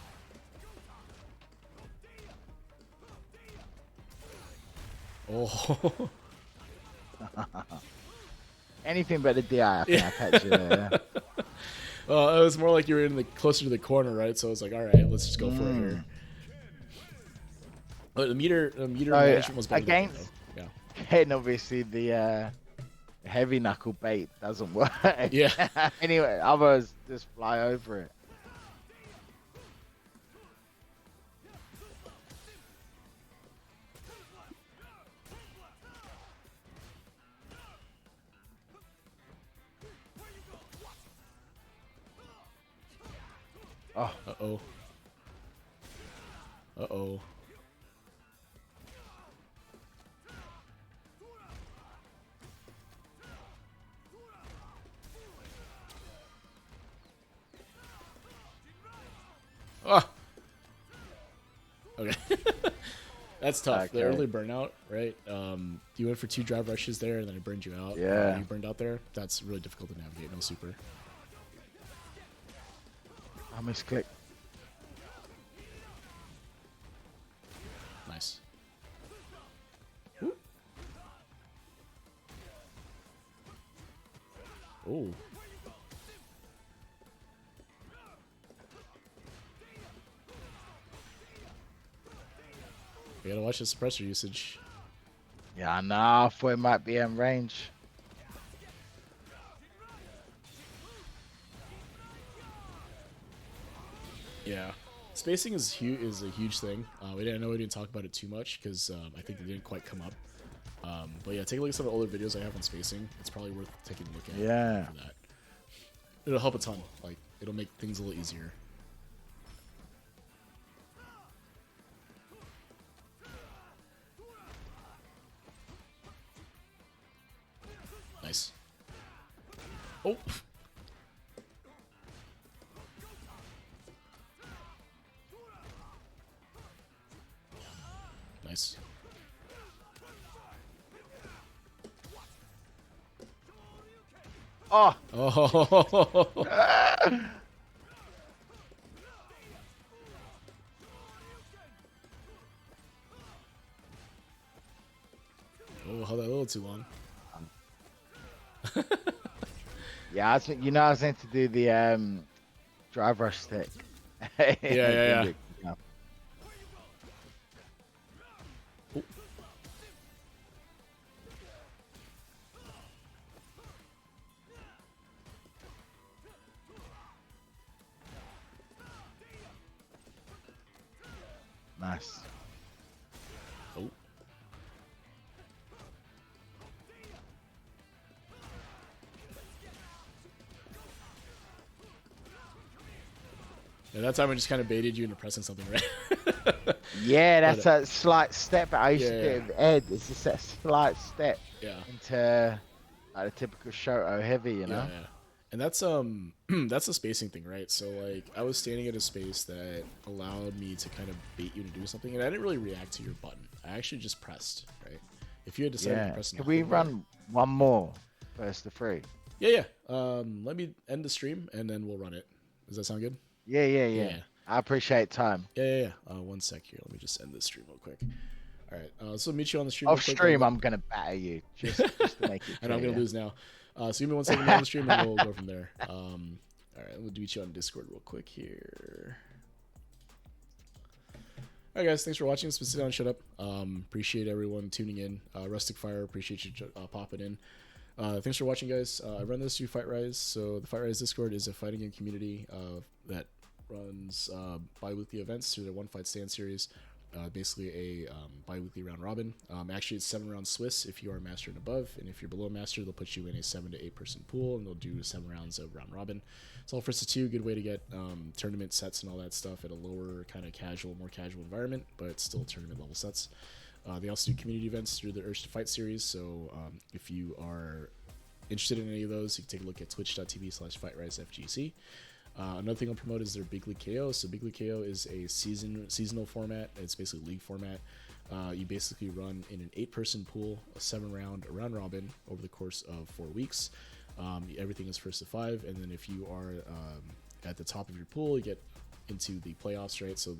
Oh. Anything but the DI, I think I catch you there. Well, it was more like you were in the closer to the corner, right? So I was like, all right, let's just go for it here. But the meter management was better than that, though. Yeah. And obviously the heavy knuckle bait doesn't work. Yeah. Anyway, others just fly over it. Oh. Uh-oh. Uh-oh. Ah. Okay. That's tough. Okay. The early burnout, right? You went for 2 drive rushes there, and then it burned you out. Yeah. You burned out there. That's really difficult to navigate. No super. I misclicked. Nice. Oh. You gotta watch the suppressor usage. Yeah, I know. I thought it might be in range. Yeah, spacing is a huge thing. I know we didn't talk about it too much because I think it didn't quite come up. But yeah, take a look at some of the older videos I have on spacing. It's probably worth taking a look at. Yeah. For that. It'll help a ton. Like it'll make things a little easier. Nice. Oh. Nice. Oh. Oh. Oh, held that a little too long. Yeah, I was meant to do the drive rush stick. Yeah. Nice. Oh. And that time I just kind of baited you into pressing something, right? Yeah, that's But, a slight step. I used to do it with Ed. It's just that slight step yeah. into like the typical Shoto heavy, you Yeah, know? yeah. And that's that's a spacing thing, right? So like I was standing at a space that allowed me to kind of bait you to do something, and I didn't really react to your button. I actually just pressed, right? If you had decided to Yeah. press Can we nothing there, run one more first to three? yeah, yeah. Let me end the stream and then we'll run it. Does that sound good? Yeah, yeah, Yeah, yeah. yeah, I appreciate time. yeah, yeah. Yeah. One sec here. Let me just end this stream real quick. All right. So meet you on the stream real Off quick. stream, I'm gonna batter you just to make it I know I'm clear. gonna Yeah? lose now. So give me 1 second on the stream and we'll go from there. All right, we'll meet you on Discord real quick here. All right, guys, thanks for watching. Let's sit down and shut up. Appreciate everyone tuning in. Rustic Fire, appreciate you popping in. Thanks for watching, guys. I run this through Fight Rise. So the Fight Rise Discord is a fighting game community that runs bi-weekly events through their One Fight Stand series. Basically a bi-weekly round robin. Actually, it's 7 rounds Swiss if you are master and above, and if you're below master, they'll put you in a 7 to 8 person pool, and they'll do 7 rounds of round robin. It's all first to 2, good way to get tournament sets and all that stuff at a lower kind of more casual environment, but still tournament level sets. They also do community events through the Urge to Fight series, so if you are interested in any of those, you can take a look at twitch.tv/FightRiseFGC. Another thing I'll promote is their Big League KO. So Big League KO is a seasonal format. It's basically league format. You basically run in an 8-person pool, a 7-round round robin over the course of 4 weeks. Everything is first to 5, and then if you are at the top of your pool, you get into the playoffs, right? So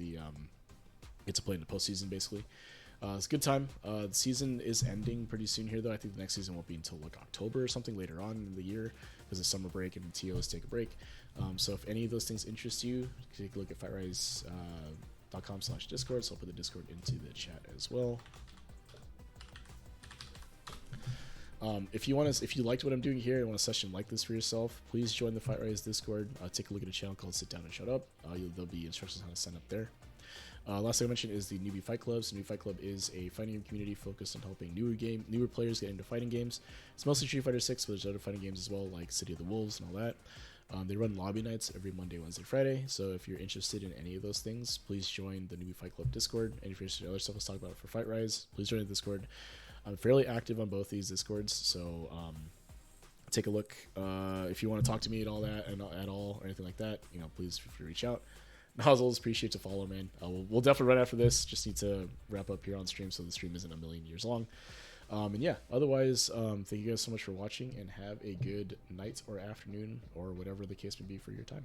get to play in the postseason basically. It's a good time. The season is ending pretty soon here, though. I think the next season won't be until like October or something later on in the year because of summer break and the TOs take a break. So if any of those things interest you, take a look at fightrise.com/discord. So I'll put the Discord into the chat as well. If you liked what I'm doing here and want a session like this for yourself, please join the Fight Rise Discord. Take a look at a channel called Sit Down and Shut Up. There'll be instructions on how to sign up there. Last thing I mentioned is the Newbie Fight Club. So Newbie Fight Club is a fighting game community focused on helping newer players get into fighting games. It's mostly Street Fighter 6, but there's other fighting games as well, like City of the Wolves and all that. They run lobby nights every Monday, Wednesday, Friday. So if you're interested in any of those things, please join the Newbie Fight Club Discord. And if you're interested in other stuff, let's talk about it for Fight Rise. Please join the Discord. I'm fairly active on both these Discords, so take a look. If you want to talk to me and all that, and at all, or anything like that, please feel free to reach out. Nozzles, appreciate the follow, man. We'll definitely run after this. Just need to wrap up here on stream so the stream isn't a million years long. And yeah, otherwise, thank you guys so much for watching, and have a good night or afternoon or whatever the case may be for your time.